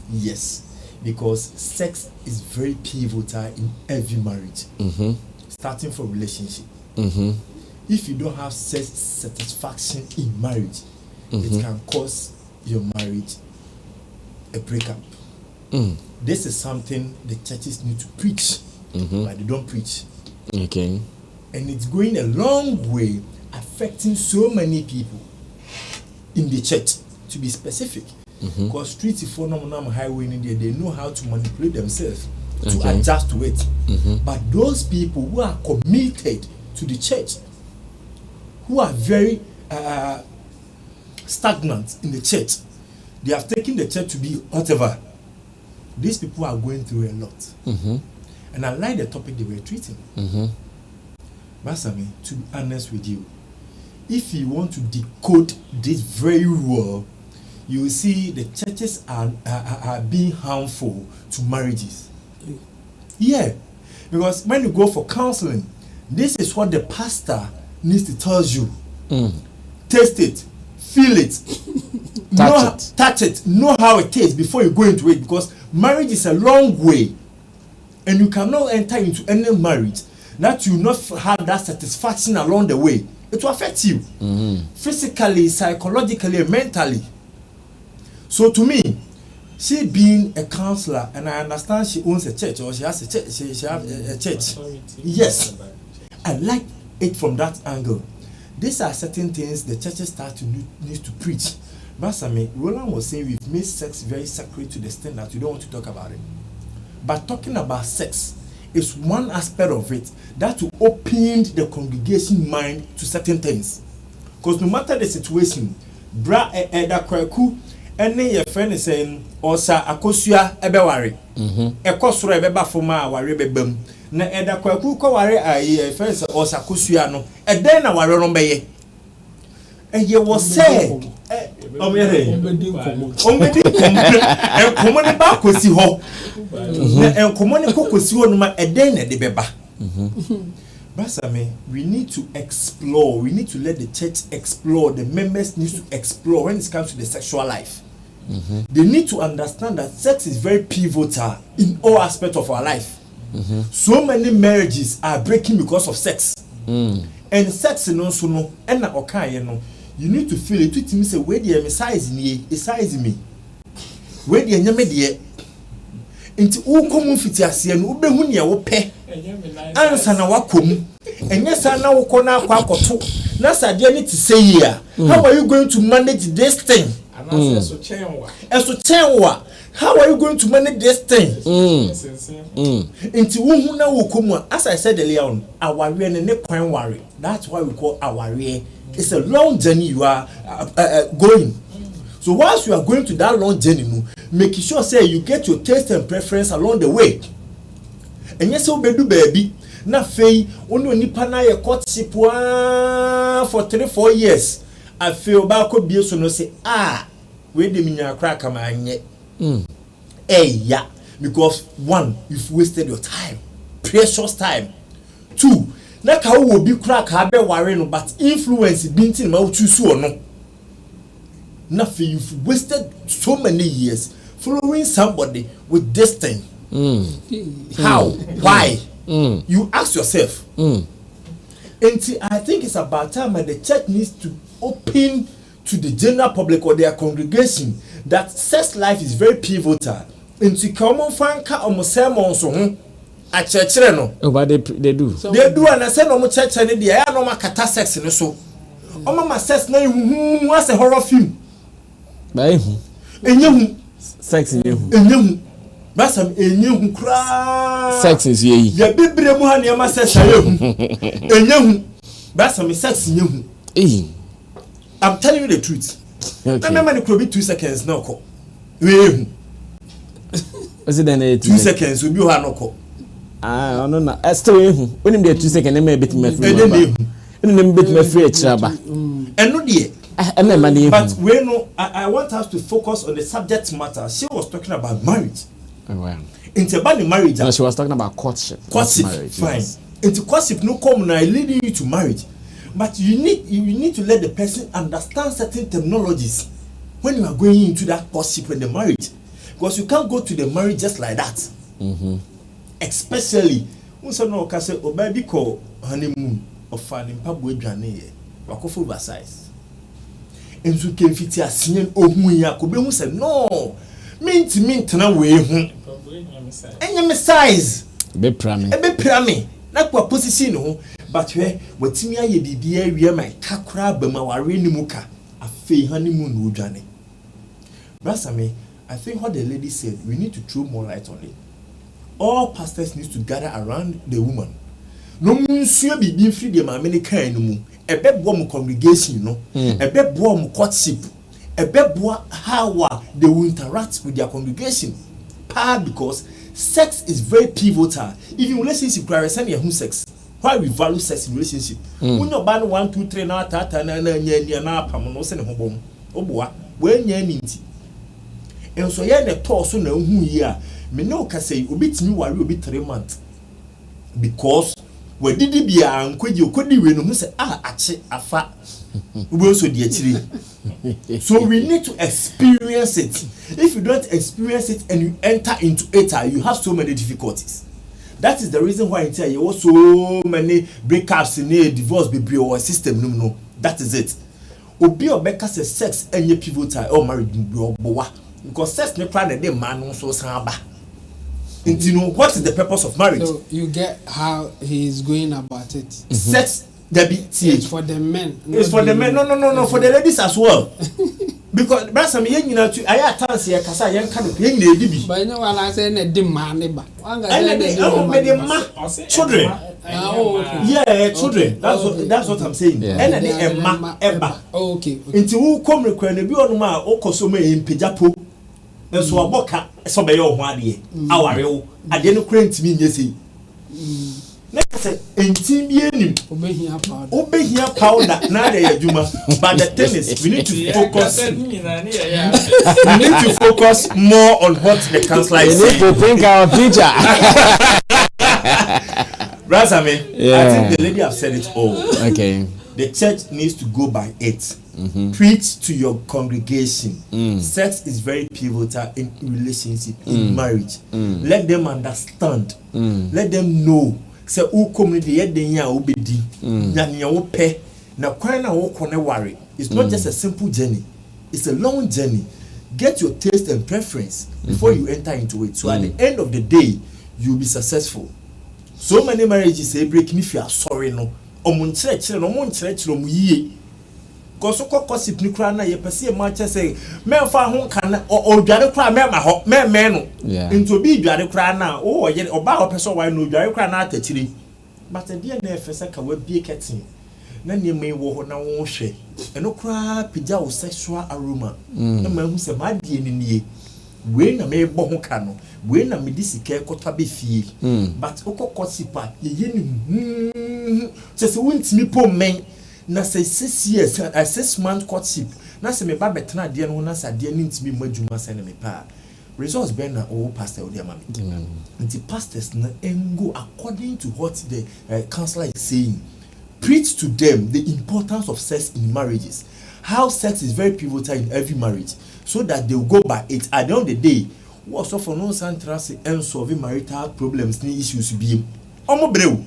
Yes, because sex is very pivotal in every marriage, starting from relationship. If you don't have sex satisfaction in marriage, it can cause your marriage a breakup. This is something the churches need to preach, but they don't preach. Okay. And it's going a long way, affecting so many people in the church, to be specific. Because street phenomenon highway in India, they know how to manipulate themselves to adjust to it. But those people who are committed to the church, who are very stagnant in the church, they have taken the church to be whatever. These people are going through a lot. And I like the topic they were treating. Masami, to be honest with you, if you want to decode this very well, you will see the churches are being harmful to marriages. Yeah, because when you go for counseling, this is what the pastor needs to tell you. Taste it, feel it, touch it, know how it tastes before you go into it, because marriage is a long way and you cannot enter into any marriage that you not have that satisfaction along the way. It will affect you physically, psychologically, and mentally. So to me, she being a counselor, and I understand she owns a church or she has a church, she has a church. Yes, I like it from that angle. These are certain things the churches start to need to preach. Basami, Roland was saying we've made sex very sacred to the extent that you don't want to talk about it. But talking about sex is one aspect of it that will open the congregation mind to certain things. Because no matter the situation, bra da kwaku ene your friend is saying osa akosua ebeware ekosoro ebeba foma aware bebam na eda kwaku ko ware ayi friend say osa akosua no eden na ware no beye eye wo say ombedi enkomo ne ba kosi ho na enkomo ne kokosi ho no ma eden na de beba. Brasame, we need to explore. We need to let the church explore. The members need to explore when it comes to the sexual life. They need to understand that sex is very pivotal in all aspects of our life. So many marriages are breaking because of sex. And sex is also no. And na okay, you need to feel it. It means say where the size me, size me. Where the nyame de. Inti u komu fiti ase no ubehu ne wo pe ansa na wakom enye sa na wo kona akwa akoto na sade ni ti say here. How are you going to manage this thing? Eso chenwa. How are you going to manage this thing? Inti wo hu na wo komu, as I said earlier on, aware ne kwan ware. That's why we call aware. It's a long journey you are going. So once you are going to that long journey, make sure say you get your taste and preference along the way. And yes, so baby, na fei onu nipa na ye courtship for 3-4 years. I feel ba ko bie so no say we de minya kra kama anye. Yeah, because one, you've wasted your time, precious time. Two, na ka wo bi kra ka be ware no, but influence bintin ma wo choose or no. Nothing, you've wasted so many years following somebody with this thing. How? Why? You ask yourself. And I think it's about time that the church needs to open to the general public or their congregation that sex life is very pivotal. And to come on fanka or sermon so a church no. Oh, but they do. They do, and I said no church and they are no kata sex in so. Mama sex na what's a horror film. Sex in you. Basam enyehu kra. Sex is ye. Ya bebre mu ha ne ma sex ayehu. Enyehu. Basam sex enyehu. I'm telling you the truth. Okay. Na me could be 2 seconds now ko. We is it then 2 seconds obi ho anoko. No na. Still ehu. Onim dey 2 seconds na me bit me free. Onim bit me free echiraba. Eno de but we know I want us to focus on the subject matter. She was talking about marriage. Oh, wow. Into about the marriage. No, she was talking about courtship. Courtship, marriage, fine. Yes. Into courtship no come now leading you to marriage. But you need to let the person understand certain terminologies when you are going into that courtship and the marriage. Because you can't go to the marriage just like that. Especially when someone can say, "Oh, baby, call honeymoon or finding pabwe jane wakofo oversize." And so can fit ya sien ohun ya ko be hu say no mint na we hu enya me size be prame na kwa position ho but we watimi aye bibia awie my kakra bama ware ni muka afei honeymoon no dwane. Brasame, I think what the lady said, we need to throw more light on it. All pastors need to gather around the woman. No munsuo bibi free the mamene kan no mu. Ebe bo mu congregation no, ebe bo mu courtship, ebeboa how they will interact with their congregation. Because sex is very pivotal. Even relationship, who sex. Why we value sex in relationship? When you ban 1, 2, 3 na tata na pam no se ne hobom. Oboa when ye ninti. And so ye ne to so na hu yi a me no ka say obitimi ware obi 3 months. Because we did bia ankwaji okodi we no hu say ache afa. We also the actually. So we need to experience it. If you don't experience it and you enter into it, you have so many difficulties. That is the reason why there were so many breakups in a divorce baby or system. No, that is it. Obi obeka say sex any pivotal or married because sex ne plan the man so samba. And you know what is the purpose of marriage? So you get how he is going about it. Sex. It's for the men. It's for the men. No, for the ladies as well. Because that's some young, you know, I attach here, Casa, young kind of young lady. But you know what I say, the demand, children. Yeah, children. That's what I'm saying. And then Emma. Okay. Until who come require the Bionma, Okosome in Pijapo. And so a boca, so by your 1 year. Our real, I didn't crane to me, you see. Say, obey here powder, but the thing is, we need to focus. We need to focus more on what the council is saying. We need to think our future. Razame, I think the lady have said it all. Okay. The church needs to go by it. Preach to your congregation. Sex is very pivotal in relationship, in marriage. Let them understand. Let them know. Say who community yet den ya obedi na nya wo pe na kwan na wo kone ware. It's not just a simple journey, it's a long journey. Get your taste and preference before you enter into it, so at the end of the day you'll be successful. So many marriages say breaking if you are sorry no omunchire no omunchire mu yie because so gossip ni kra na ye pese ma che say me fa ho kan o dware kra me ma ho me no into bi dware kra na o ye oba ho pese o wa no dware kra na atachiri but e dey na efese ka wa bie ketin na ne me wo ho na wo hwe eno kra pija o sexual aroma na ma hu se ma die ni nie we na me bo ho ka no we na me disike kota be fie but gossip ye ni se wontimi po men na say 6 years a 6-month courtship na say me ba betena de no na say de ntimi madwuma say na me pa results be na o pastor o de mama and the pastors na go according to what the counselor is saying. Preach to them the importance of sex in marriages, how sex is very pivotal in every marriage, so that they will go by it. At the end of the day, what so for no santrasi and solving marital problems ni issues be omo brew.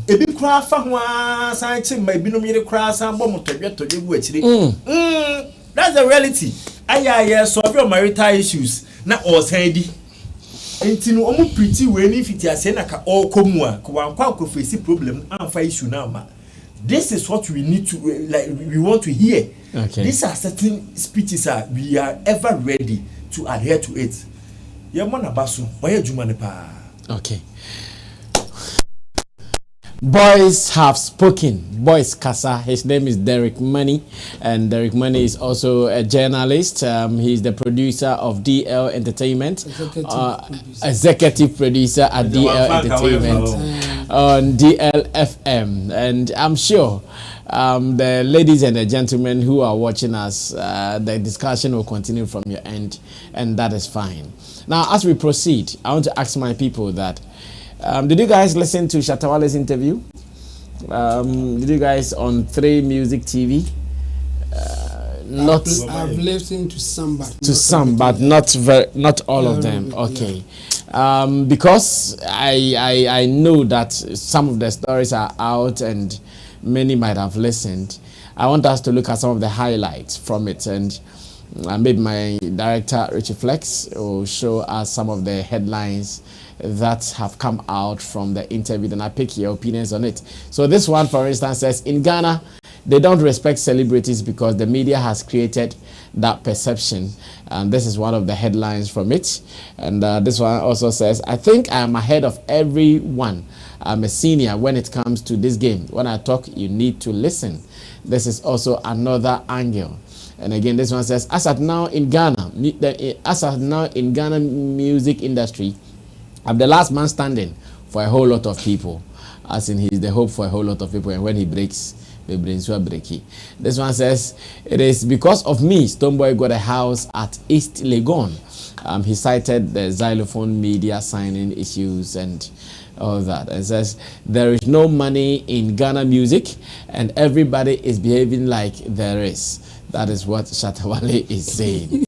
Ebi kura fa ho san che ma ebi no mere kura san bo motodwe gu akire. That's the reality. Aya solve your marital issues na o san di. Enti no omo pretty we ni fiti ase na ka all komu a ko wan kwa ko face problem amfa issue na ma. This is what we need to we want to hear. Okay. These are certain speeches we are ever ready to adhere to it. Ye mo na baso why adwuma ne pa. Okay. Boys have spoken. Boys Kasa. His name is Derek Money, and Derek Money is also a journalist. He's the producer of DL Entertainment, executive producer at DL Entertainment on DL FM. And I'm sure the ladies and the gentlemen who are watching us, the discussion will continue from your end, and that is fine. Now, as we proceed, I want to ask my people that. Did you guys listen to Shatta Wale's interview? Did you guys on 3Music TV? I've listened to some, but not all of them. Okay, because I know that some of the stories are out and many might have listened. I want us to look at some of the highlights from it, and maybe my director Richie Flex will show us some of the headlines that have come out from the interview, and I pick your opinions on it. So this one, for instance, says in Ghana they don't respect celebrities because the media has created that perception, and this is one of the headlines from it. And this one also says, I think I'm ahead of everyone. I'm a senior when it comes to this game. When I talk, you need to listen. This is also another angle. And again, this one says, as at now in Ghana, music industry, I'm the last man standing for a whole lot of people. As in, he's the hope for a whole lot of people. And when he breaks, the brains will break. This one says, it is because of me, Stonebwoy got a house at East Legon. He cited the xylophone media signing issues and all that. And says, there is no money in Ghana music and everybody is behaving like there is. That is what Shatta Wale is saying.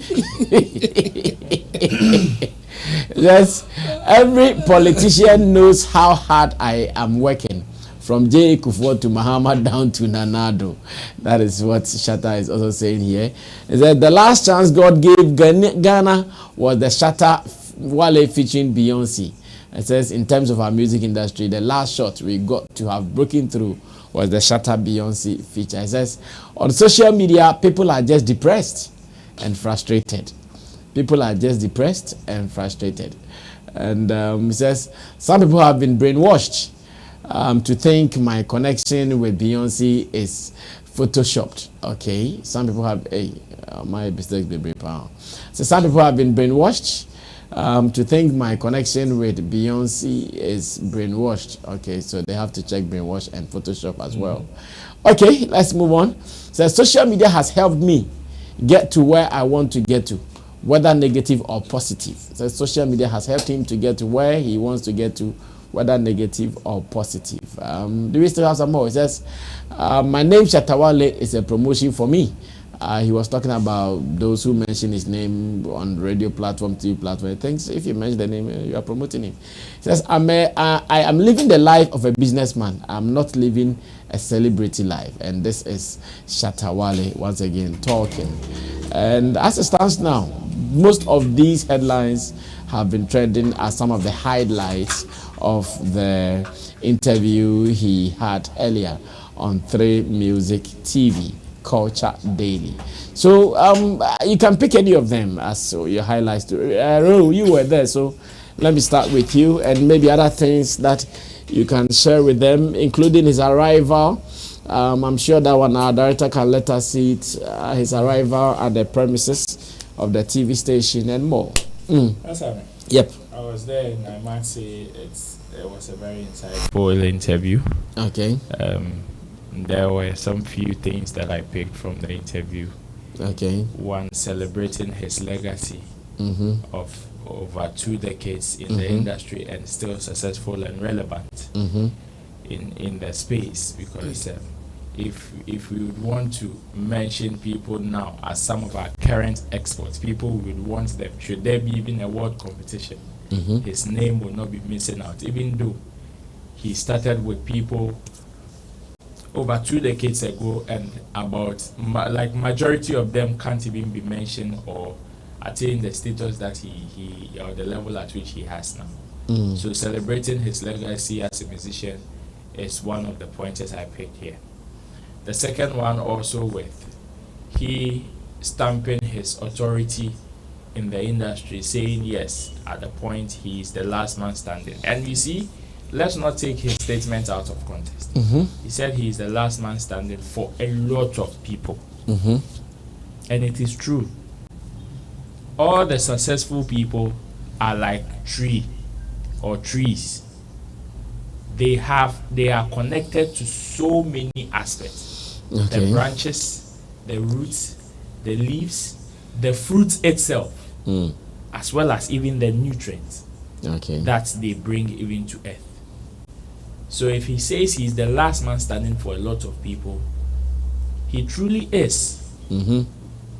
Yes, every politician knows how hard I am working, from J. Kufuor to Muhammad down to Nanado. That is what Shatta is also saying here. Is that the last chance God gave Ghana was the Shatta Wale featuring Beyonce. It says, in terms of our music industry, the last shot we got to have broken through was the Shatta Beyonce feature. It says, on social media, people are just depressed and frustrated. People are just depressed and frustrated. And it says, some people have been brainwashed to think my connection with Beyonce is photoshopped. Okay, some people have my mistake, the brain power. So some people have been brainwashed to think my connection with Beyonce is brainwashed. Okay, so they have to check brainwash and Photoshop as well. Okay, let's move on. So social media has helped me get to where I want to get to, whether negative or positive. So social media has helped him to get to where he wants to get to, whether negative or positive. Do we still have some more? It says, my name Shatta Wale is a promotion for me. He was talking about those who mention his name on radio platform, TV platform. Thanks. If you mention the name, you are promoting him. He says, I am living the life of a businessman. I'm not living a celebrity life. And this is Shatta Wale once again talking. And as it stands now, most of these headlines have been trending as some of the highlights of the interview he had earlier on 3Music TV. Culture Daily. So you can pick any of them as your highlights. You were there, so let me start with you and maybe other things that you can share with them, including his arrival. I'm sure that one our director can let us see it, his arrival at the premises of the TV station and more. That's happening. Yep. I was there and I might say it was a very insightful interview. Okay. There were some few things that I picked from the interview. Okay. One, celebrating his legacy of over 2 decades in the industry and still successful and relevant in the space. Because if we would want to mention people now as some of our current experts, people would want them, should there be even a world competition, his name will not be missing out, even though he started with people over 2 decades ago, and about like majority of them can't even be mentioned or attain the status that he or the level at which he has now. So celebrating his legacy as a musician is one of the pointers I picked here. The second one also with he stamping his authority in the industry, saying yes, at the point he is the last man standing. And you see, let's not take his statement out of context. He said he is the last man standing for a lot of people. And it is true. All the successful people are like trees. They are connected to so many aspects. The branches, the roots, the leaves, the fruit itself, as well as even the nutrients that they bring even to earth. So if he says he's the last man standing for a lot of people, he truly is.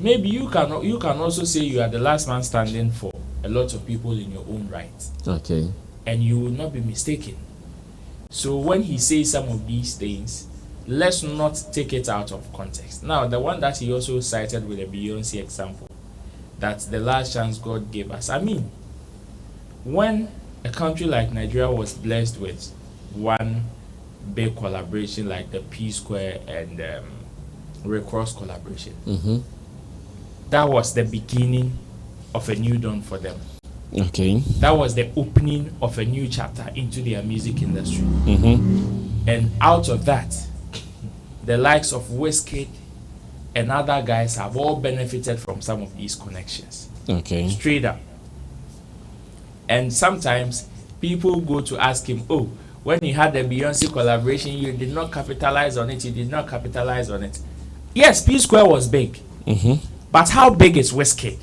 Maybe you can also say you are the last man standing for a lot of people in your own right. And you will not be mistaken. So when he says some of these things, let's not take it out of context. Now, the one that he also cited with the Beyonce example, that's the last chance God gave us. I mean, when a country like Nigeria was blessed with one big collaboration like the P Square and Red Cross collaboration, that was the beginning of a new dawn for them. That was the opening of a new chapter into their music industry. And out of that, the likes of Wizkid and other guys have all benefited from some of these connections. Okay. Straight up. And sometimes people go to ask him, oh, when you had the Beyonce collaboration, you did not capitalize on it. You did not capitalize on it. Yes, P Square was big. But how big is Wizkid?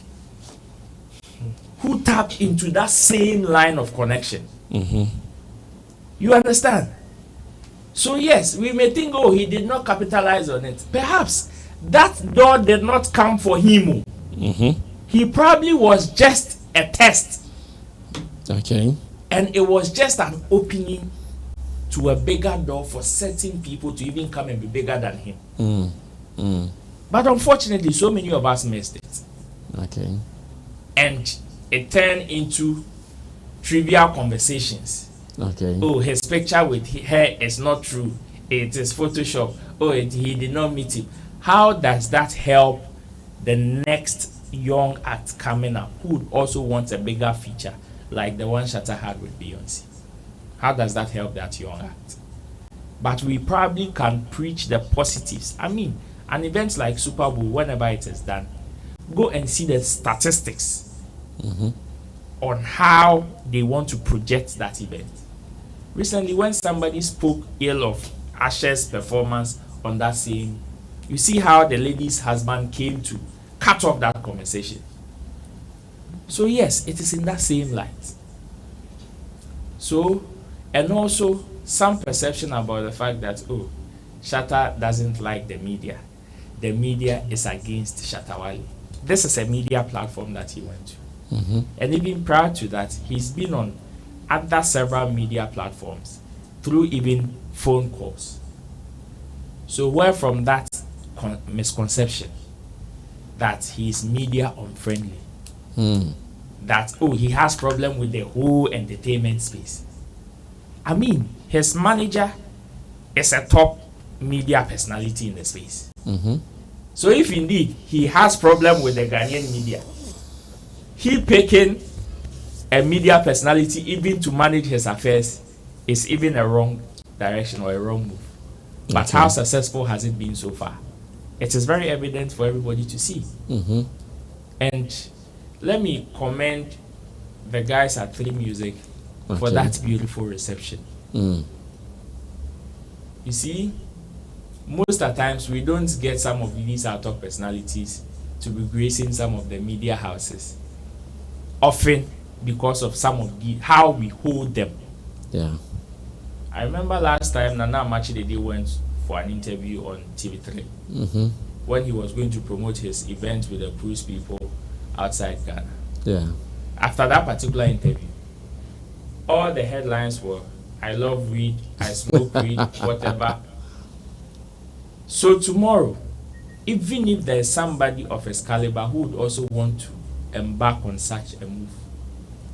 Who tapped into that same line of connection? You understand? So yes, we may think, oh, he did not capitalize on it. Perhaps that door did not come for him. He probably was just a test. Okay. And it was just an opening to a bigger door for certain people to even come and be bigger than him. But unfortunately, so many of us missed it. Okay. And it turned into trivial conversations. Okay. Oh, his picture with her is not true. It is Photoshop. Oh, he did not meet him. How does that help the next young act coming up who would also want a bigger feature like the one Shatta had with Beyonce? How does that help that young act? But we probably can preach the positives. I mean, an event like Super Bowl, whenever it is done, go and see the statistics on how they want to project that event. Recently, when somebody spoke ill of Asher's performance on that same, you see how the lady's husband came to cut off that conversation. So yes, it is in that same light. So, and also some perception about the fact that, oh, Shatta doesn't like the media. The media is against Shatta Wale. This is a media platform that he went to. And even prior to that, he's been on other several media platforms through even phone calls. So where from that misconception that he's media unfriendly, that, oh, he has problem with the whole entertainment space. I mean, his manager is a top media personality in the space. So if indeed he has problem with the Ghanaian media, he picking a media personality even to manage his affairs is even a wrong direction or a wrong move. But how successful has it been so far? It is very evident for everybody to see. And let me commend the guys at 3Music for that beautiful reception. You see, most of the times we don't get some of these our top personalities to be gracing some of the media houses, often because of some of the how we hold them. I remember last time Nana Amachidede went for an interview on TV3 when he was going to promote his event with the cruise people outside Ghana. After that particular interview, all the headlines were, I love weed, I smoke weed, whatever. So tomorrow, even if there is somebody of his caliber who would also want to embark on such a move,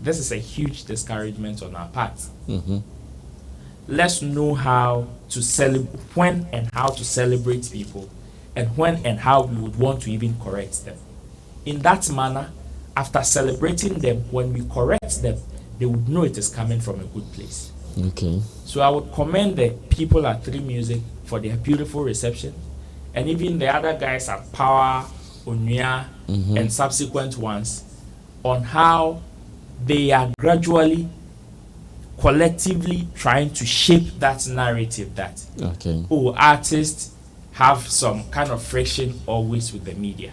this is a huge discouragement on our part. Let's know how to celebrate, when and how to celebrate people, and when and how we would want to even correct them. In that manner, after celebrating them, when we correct them, they would know it is coming from a good place. So I would commend the people at 3Music for their beautiful reception, and even the other guys at Power, Onya, and subsequent ones, on how they are gradually, collectively trying to shape that narrative that, oh, artists have some kind of friction always with the media.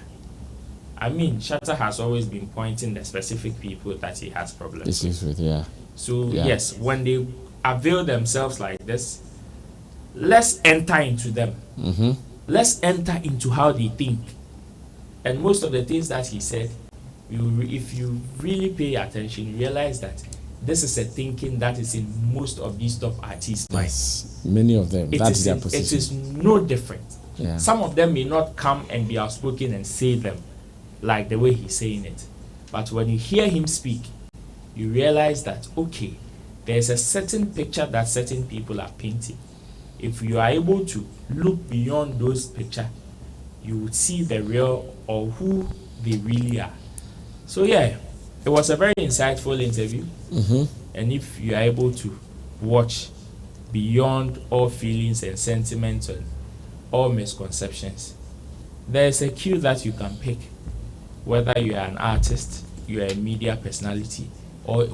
I mean, Shatta has always been pointing the specific people that he has problems with. So yes, when they avail themselves like this, let's enter into them. Let's enter into how they think. And most of the things that he said, if you really pay attention, you realize that this is a thinking that is in most of these top artists' minds. Many of them. That's their position. It is no different. Some of them may not come and be outspoken and say them like the way he's saying it. But when you hear him speak, you realize that, okay, there's a certain picture that certain people are painting. If you are able to look beyond those pictures, you would see the real or who they really are. So yeah, it was a very insightful interview. And if you are able to watch beyond all feelings and sentiments and all misconceptions, there's a queue that you can pick, whether you are an artist, you are a media personality, or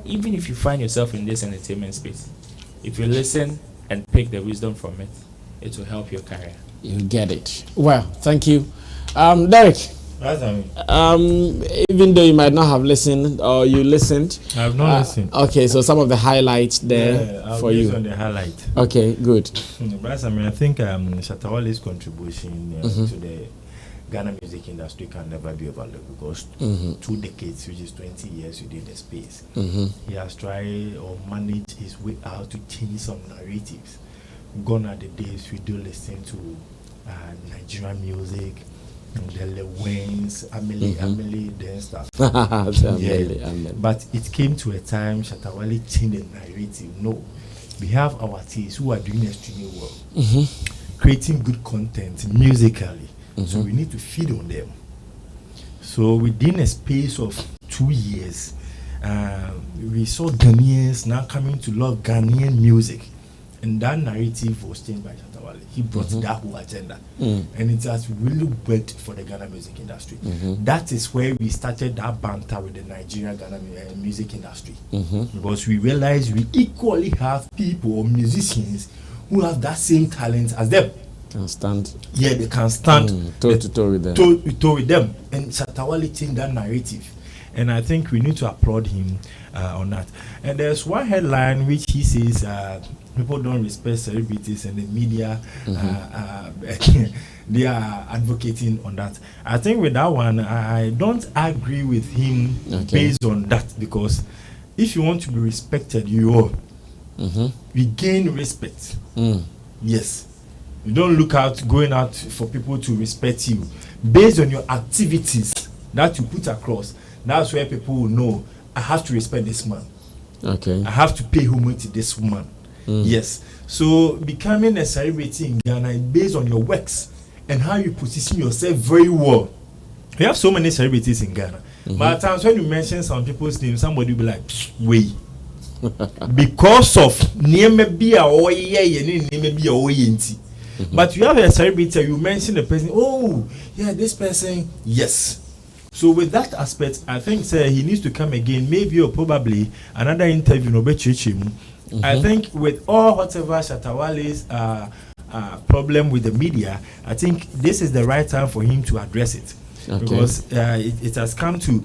even if you find yourself in this entertainment space, if you listen and pick the wisdom from it, it will help your career. You get it. Well, thank you. Derek, even though you might not have listened or you listened, I have not listened. Okay, so some of the highlights there for you. On the highlight. Okay, good. But I think Shatta Wale's contribution to the Ghana music industry can never be overlooked, because 2 decades, which is 20 years within the space, he has tried or managed his way out to change some narratives. Gone are the days we do listen to Nigerian music, the Lilwyns, Amelie, then stuff. But it came to a time Shatta Wale changed the narrative. No, we have our artists who are doing extremely well, creating good content musically. So we need to feed on them. So within a space of 2 years, we saw Ghanaians now coming to love Ghanaian music, and that narrative was changed by Shatta Wale. He brought that whole agenda, and it has really worked for the Ghana music industry. That is where we started that banter with the Nigerian Ghana music industry, because we realized we equally have people or musicians who have that same talent as them. Can stand. Yeah, they can stand toe to toe with them. Toe to toe with them. And Shatta Wale changed that narrative. And I think we need to applaud him on that. And there's one headline which he says people don't respect celebrities, and the media they are advocating on that. I think with that one, I don't agree with him based on that, because if you want to be respected, you owe. You gain respect. Yes. You don't look out going out for people to respect you based on your activities that you put across. That's where people will know, I have to respect this man. I have to pay homage to this woman. Yes. So becoming a celebrity in Ghana is based on your works and how you position yourself very well. We have so many celebrities in Ghana, but at times when you mention some people's names, somebody will be like, wait. Because of but you have a celebrity, you mention the person, oh yeah, this person, yes. So with that aspect, I think he needs to come again, maybe or probably another interview. I think with all whatever Shatta Wale's problem with the media, I think this is the right time for him to address it, because it has come to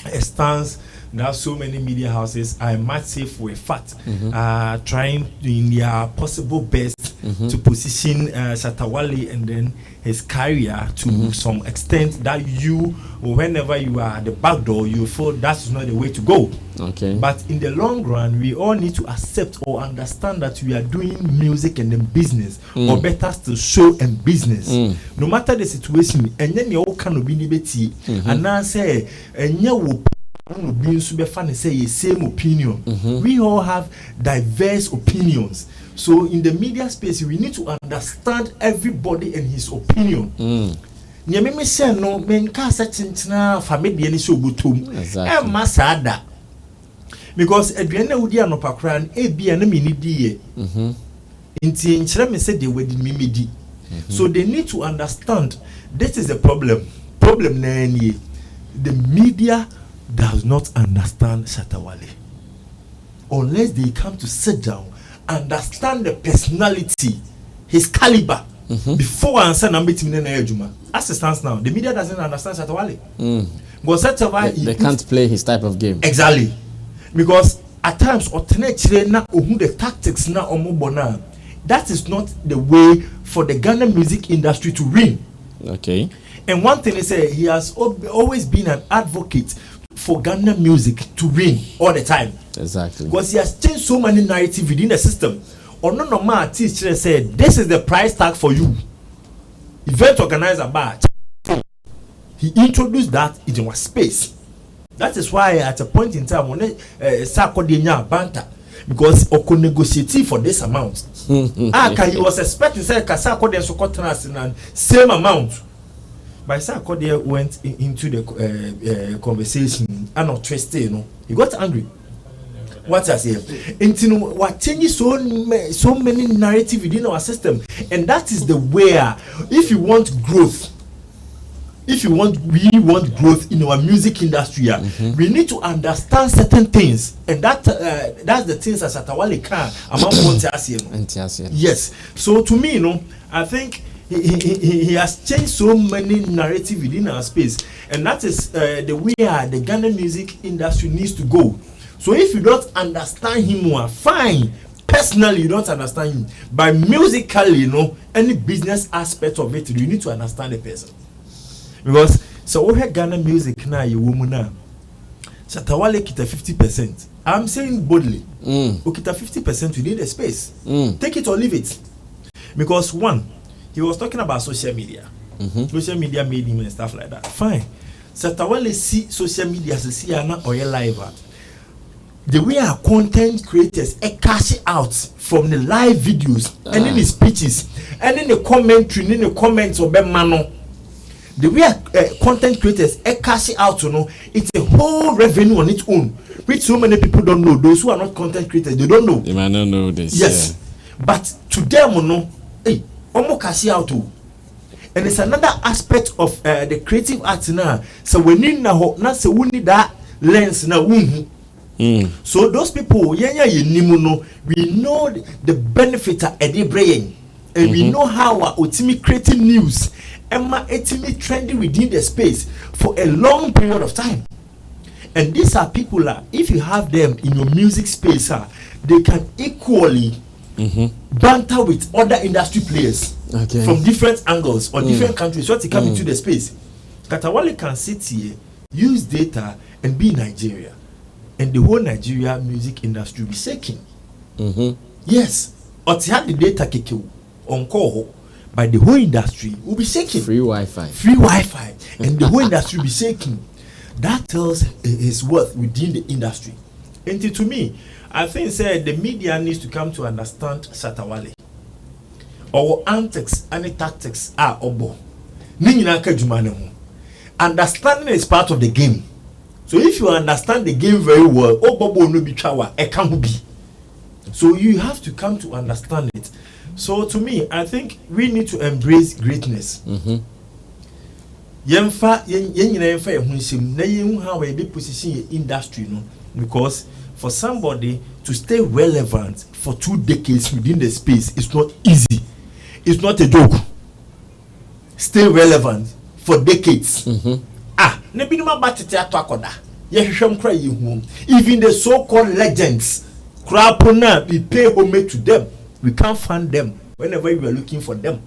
a stance. Now, so many media houses, I must say for a fact, trying in their possible best to position Shatta Wale and then his career to some extent that you, whenever you are at the back door, you feel that's not the way to go. But in the long run, we all need to accept or understand that we are doing music and then business, or better still, show and business. No matter the situation, and then you all can be liberty, and now say, and you will say same opinion. We all have diverse opinions. So in the media space, we need to understand everybody and his opinion. Because Adriana Udi and Opakran, A.B. and Mini. So they need to understand this is the problem. The media does not understand Shatta Wale unless they come to sit down, understand the personality, his caliber, before answer number as it stands now. The media doesn't understand Shatta Wale. They can't play his type of game. Exactly. Because at times the tactics that is not the way for the Ghana music industry to win. And one thing is he has always been an advocate for Ghana music to win all the time. Because he has changed so many narratives within the system. Or no normal artist said, this is the price tag for you. Event organizer bar. He introduced that in our space. That is why at a point in time when Sarkodenya banter, because Oko negotiate for this amount. He was expecting say Sarkodenya so same amount. But Sarkodenya went into the conversation and not twisted, he got angry. What I say, what changes so many narrative within our system, and that is the way. If you want growth, we want growth in our music industry. We need to understand certain things, and that's the things that Shatta Wale can. Yes. So to me, I think he has changed so many narrative within our space, and that is the way the Ghana music industry needs to go. So if you don't understand him, fine. Personally, you don't understand him, but musically, any business aspect of it, you need to understand the person. Because so we have Ghana music now, you woman now. Shatta Wale kita 50%. I'm saying boldly, we kita 50% within the space. Take it or leave it. Because one, he was talking about social media. Social media made him and stuff like that. Fine. Shatta Wale see social media as see ana or live. The way our content creators cash out from the live videos and in the speeches and in the commentary, in the comments of Mano. The way content creators cash out, it's a whole revenue on its own, which so many people don't know. Those who are not content creators, they don't know. They might not know this. Yes, but to them, hey, almost cash out too. And it's another aspect of the creative arts now. So we need now, we need that lens now. So those people, we know the benefit of Eddie Brain, and we know how our ultimate creating news. Emma ultimately trending within the space for a long period of time. And these are people if you have them in your music space, they can equally banter with other industry players from different angles or different countries. So they come into the space. Shatta Wale can sit here, use data, and be Nigeria, and the whole Nigeria music industry will be shaking. Yes, or to have the data keke on call. But the whole industry will be shaking. Free Wi-Fi, and the whole industry will be shaking. That tells his worth within the industry. And to me, I think the media needs to come to understand Shatta Wale. Our antics and tactics are obo. Understanding is part of the game. So if you understand the game very well, obo no be chawa, e can't be. So you have to come to understand it. So to me, I think we need to embrace greatness. Position industry, because for somebody to stay relevant for 2 decades within the space, it's not easy. It's not a joke. Stay relevant for decades. Even the so-called legends, we pay homage to them. We can't find them whenever we are looking for them.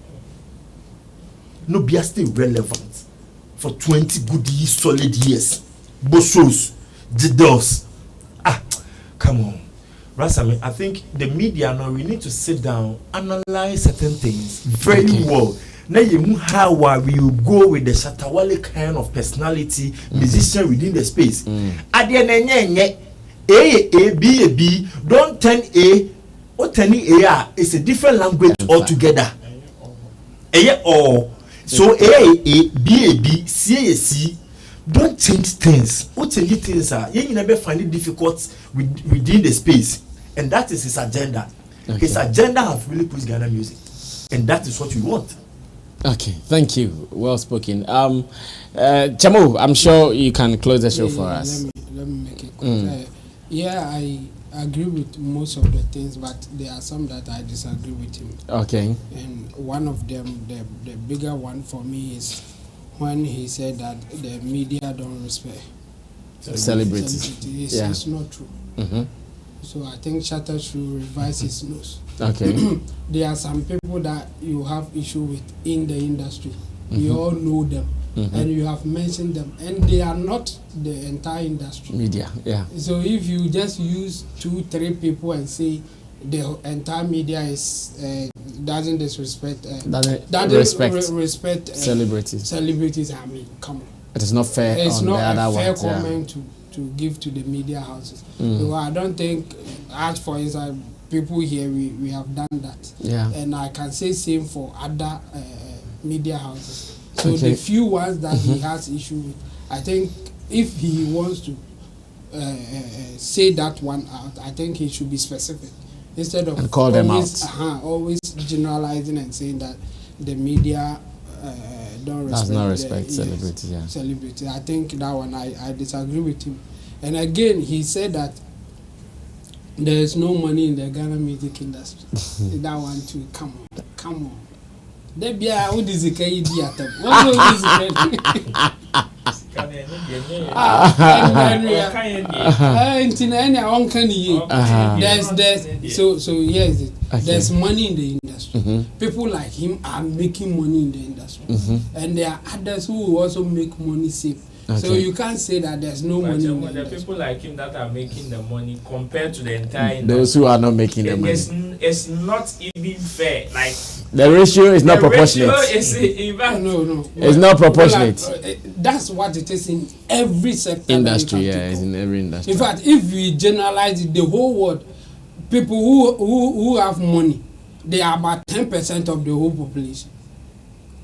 No, be still relevant for 20 good years, solid years. Bossos, Jidos. Come on. Rasami, I think the media now, we need to sit down, analyze certain things very well. Now you know how we will go with the Shatta Wale kind of personality, musician within the space. At the end, A, B, don't turn A. What any A is a different language altogether. So A, B, C. Don't change things. What change things are you never find it difficult within the space, and that is his agenda. His agenda has really pushed Ghana music, and that is what we want. Okay, thank you. Well spoken. Chamo, I'm sure you can close the show for us. Let me make it quick. I agree with most of the things, but there are some that I disagree with him. Okay. And one of them, the bigger one for me, is when he said that the media don't respect celebrities. It's not true. So I think Shatta should revise his nose. Okay. There are some people that you have issue with in the industry. We all know them. And you have mentioned them, and they are not the entire industry. Media, So if you just use 2-3 people and say the entire media is doesn't disrespect, respect celebrities, I mean, come on. It is not fair. It's not a fair comment to give to the media houses. So I don't think, as for instance, people here we have done that. And I can say same for other media houses. So the few ones that he has issue with, I think if he wants to say that one out. I think he should be specific instead of and call them always, out. Always generalizing and saying that the media don't respect. Does not respect celebrity. Yeah. Celebrity. I think that one I disagree with him. And again, he said that there is no money in the Ghana music industry. That one too. Come on. There be a who is the KD there's money in the industry. People like him are making money in the industry, and there are others who will also make money safe. So you can't say that there's no money in the industry. People like him that are making the money compared to the entire industry. Those who are not making the money. It's not even fair. Like the ratio is not proportionate. No. It's not proportionate. That's what it is in every sector. Industry, it's in every industry. In fact, if we generalize it, the whole world, people who have money, they are about 10% of the whole population.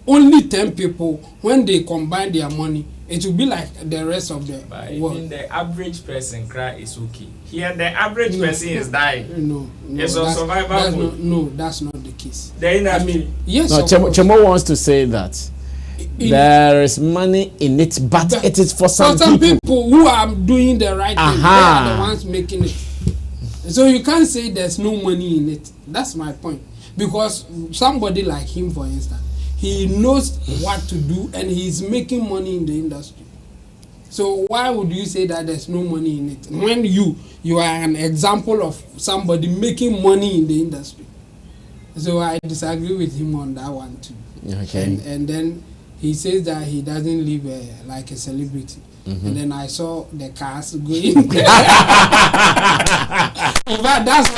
Only 10 people, when they combine their money, it will be like the rest of the world. Even the average person cry is okay. Here, the average person is dying. No, it's a survival mode. That's not the case. I mean, yes. No, Chemo wants to say that there is money in it, but it is for some people who are doing the right thing. They are the ones making it. So you can't say there's no money in it. That's my point. Because somebody like him, for instance, he knows what to do and he's making money in the industry. So why would you say that there's no money in it when you are an example of somebody making money in the industry? So I disagree with him on that one too. Okay. And then he says that he doesn't live like a celebrity. And then I saw the cars going. But that's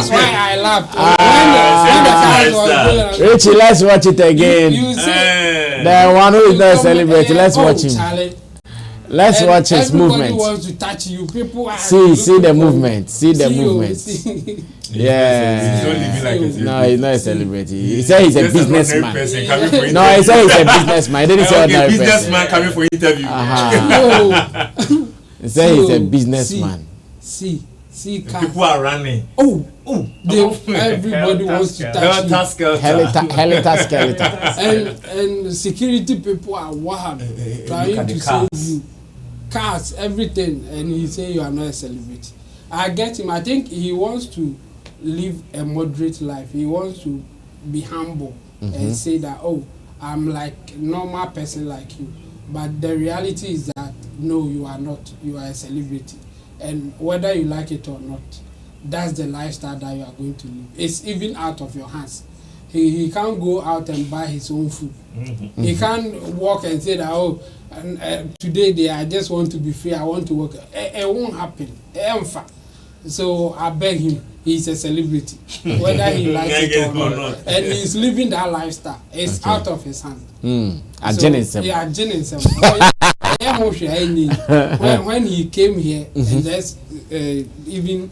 why I laughed. When the Richie, let's watch it again. You say the one who is not a celebrity. Let's watch him. Charlie. Let's watch his movement. Everybody wants to touch you. People are see the movement. See the movement. Yeah. No, he's not a celebrity. He said he's a businessman. No, he said he's a businessman. He didn't say ordinary businessman coming for interview. He said he's a businessman. See, people are running. Everybody wants to touch you. Helter skelter. And security people are wild, trying to save you. Cars, everything, and he say you are not a celebrity. I get him. I think he wants to live a moderate life. He wants to be humble and say that, I'm like normal person like you. But the reality is that no, you are not. You are a celebrity, and whether you like it or not, that's the lifestyle that you are going to live. It's even out of your hands. He can't go out and buy his own food. He can't walk and say that, today I just want to be free, I want to work. It won't happen. So I beg him, he's a celebrity, whether he likes it or not. And he's living that lifestyle. It's out of his hand. When he came here, and that's even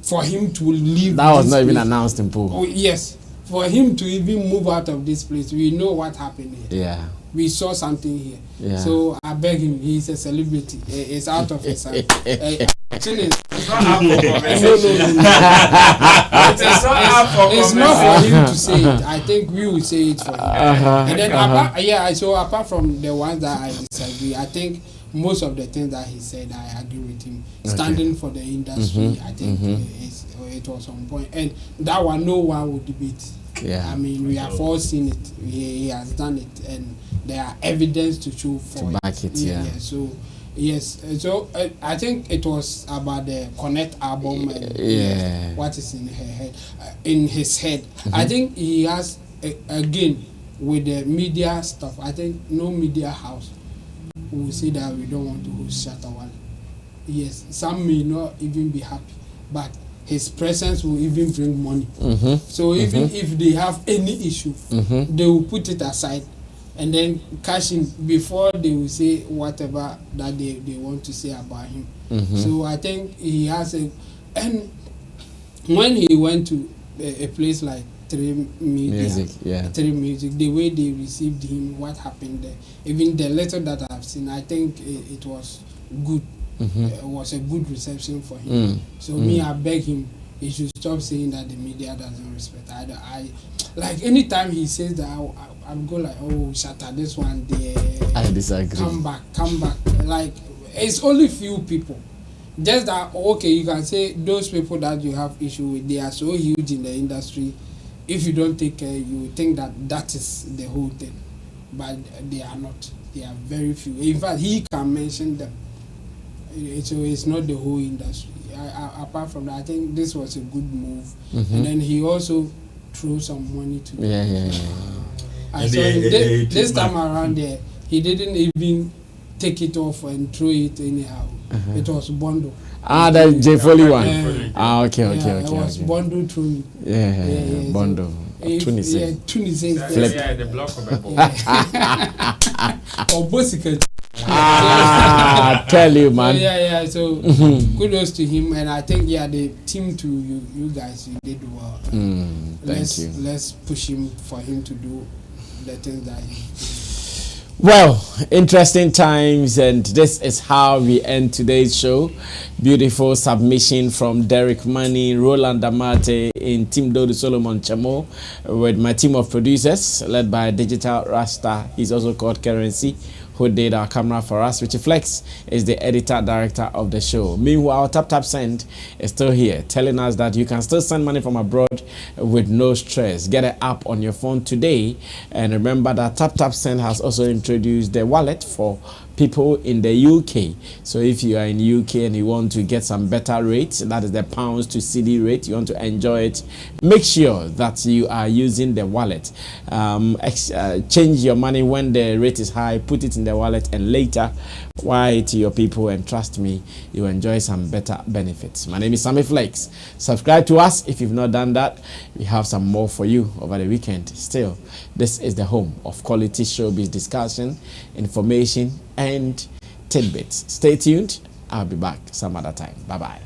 for him to leave. That was not even announced in Pool. Yes. For him to even move out of this place, we know what happened here. Yeah. We saw something here. Yeah. So I beg him, he's a celebrity. It's out of his hand. It's not for him to say it. I think we will say it for him. And then apart from the ones that I disagree, I think most of the things that he said, I agree with him. Standing for the industry, I think it was on point. And that one, no one would debate. Yeah. I mean, we have all seen it. He has done it, and there are evidence to show for to back it. Yeah. So yes. So I think it was about the Connect album and what is in her head, in his head. I think he has again with the media stuff. I think no media house will say that we don't want to host Shatta Wale. Yes, some may not even be happy, but his presence will even bring money. So even if they have any issue, they will put it aside and then cash in before they will say whatever that they want to say about him. So I think he has and when he went to a place like 3Music, the way they received him, what happened there, even the letter that I've seen, I think it was good. It was a good reception for him. So me, I beg him, he should stop saying that the media doesn't respect. I like anytime he says that, I'm go like, oh, Shatta, this one there. I disagree. Come back. Like, it's only few people. Just that, okay, you can say those people that you have issue with, they are so huge in the industry. If you don't take care, you think that is the whole thing. But they are not. They are very few. In fact, he can mention them. So it's not the whole industry. Apart from that, I think this was a good move. And then he also threw some money to I saw him this time around there, he didn't even take it off and throw it anyhow. It was bundle. The J Foley one. Okay. It was bundle through. Bundle. Tunis. Flip. Yeah, the block of Or basically. Tell you, man. So kudos to him, and I think the team to you guys, you did well. Thank you. Let's push him for him to do the things that he. Well, interesting times, and this is how we end today's show. Beautiful submission from Derek Money, Roland Amate, in Team Dodo Solomon Chamo, with my team of producers led by Digital Rasta. He's also called Currency, who did our camera for us. Richie Flex is the editor-director of the show. Meanwhile, Tap Send is still here, telling us that you can still send money from abroad with no stress. Get an app on your phone today, and remember that Tap Send has also introduced the wallet for people in the UK. So if you are in UK and you want to get some better rates, that is the pounds to CD rate, you want to enjoy it, make sure that you are using the wallet. Change your money when the rate is high, put it in the wallet, and later wire it to your people, and trust me, you enjoy some better benefits. My name is Sammy Flex. Subscribe to us if you've not done that. We have some more for you over the weekend. Still, this is the home of quality showbiz discussion, information, and tidbits. Stay tuned. I'll be back some other time. Bye-bye.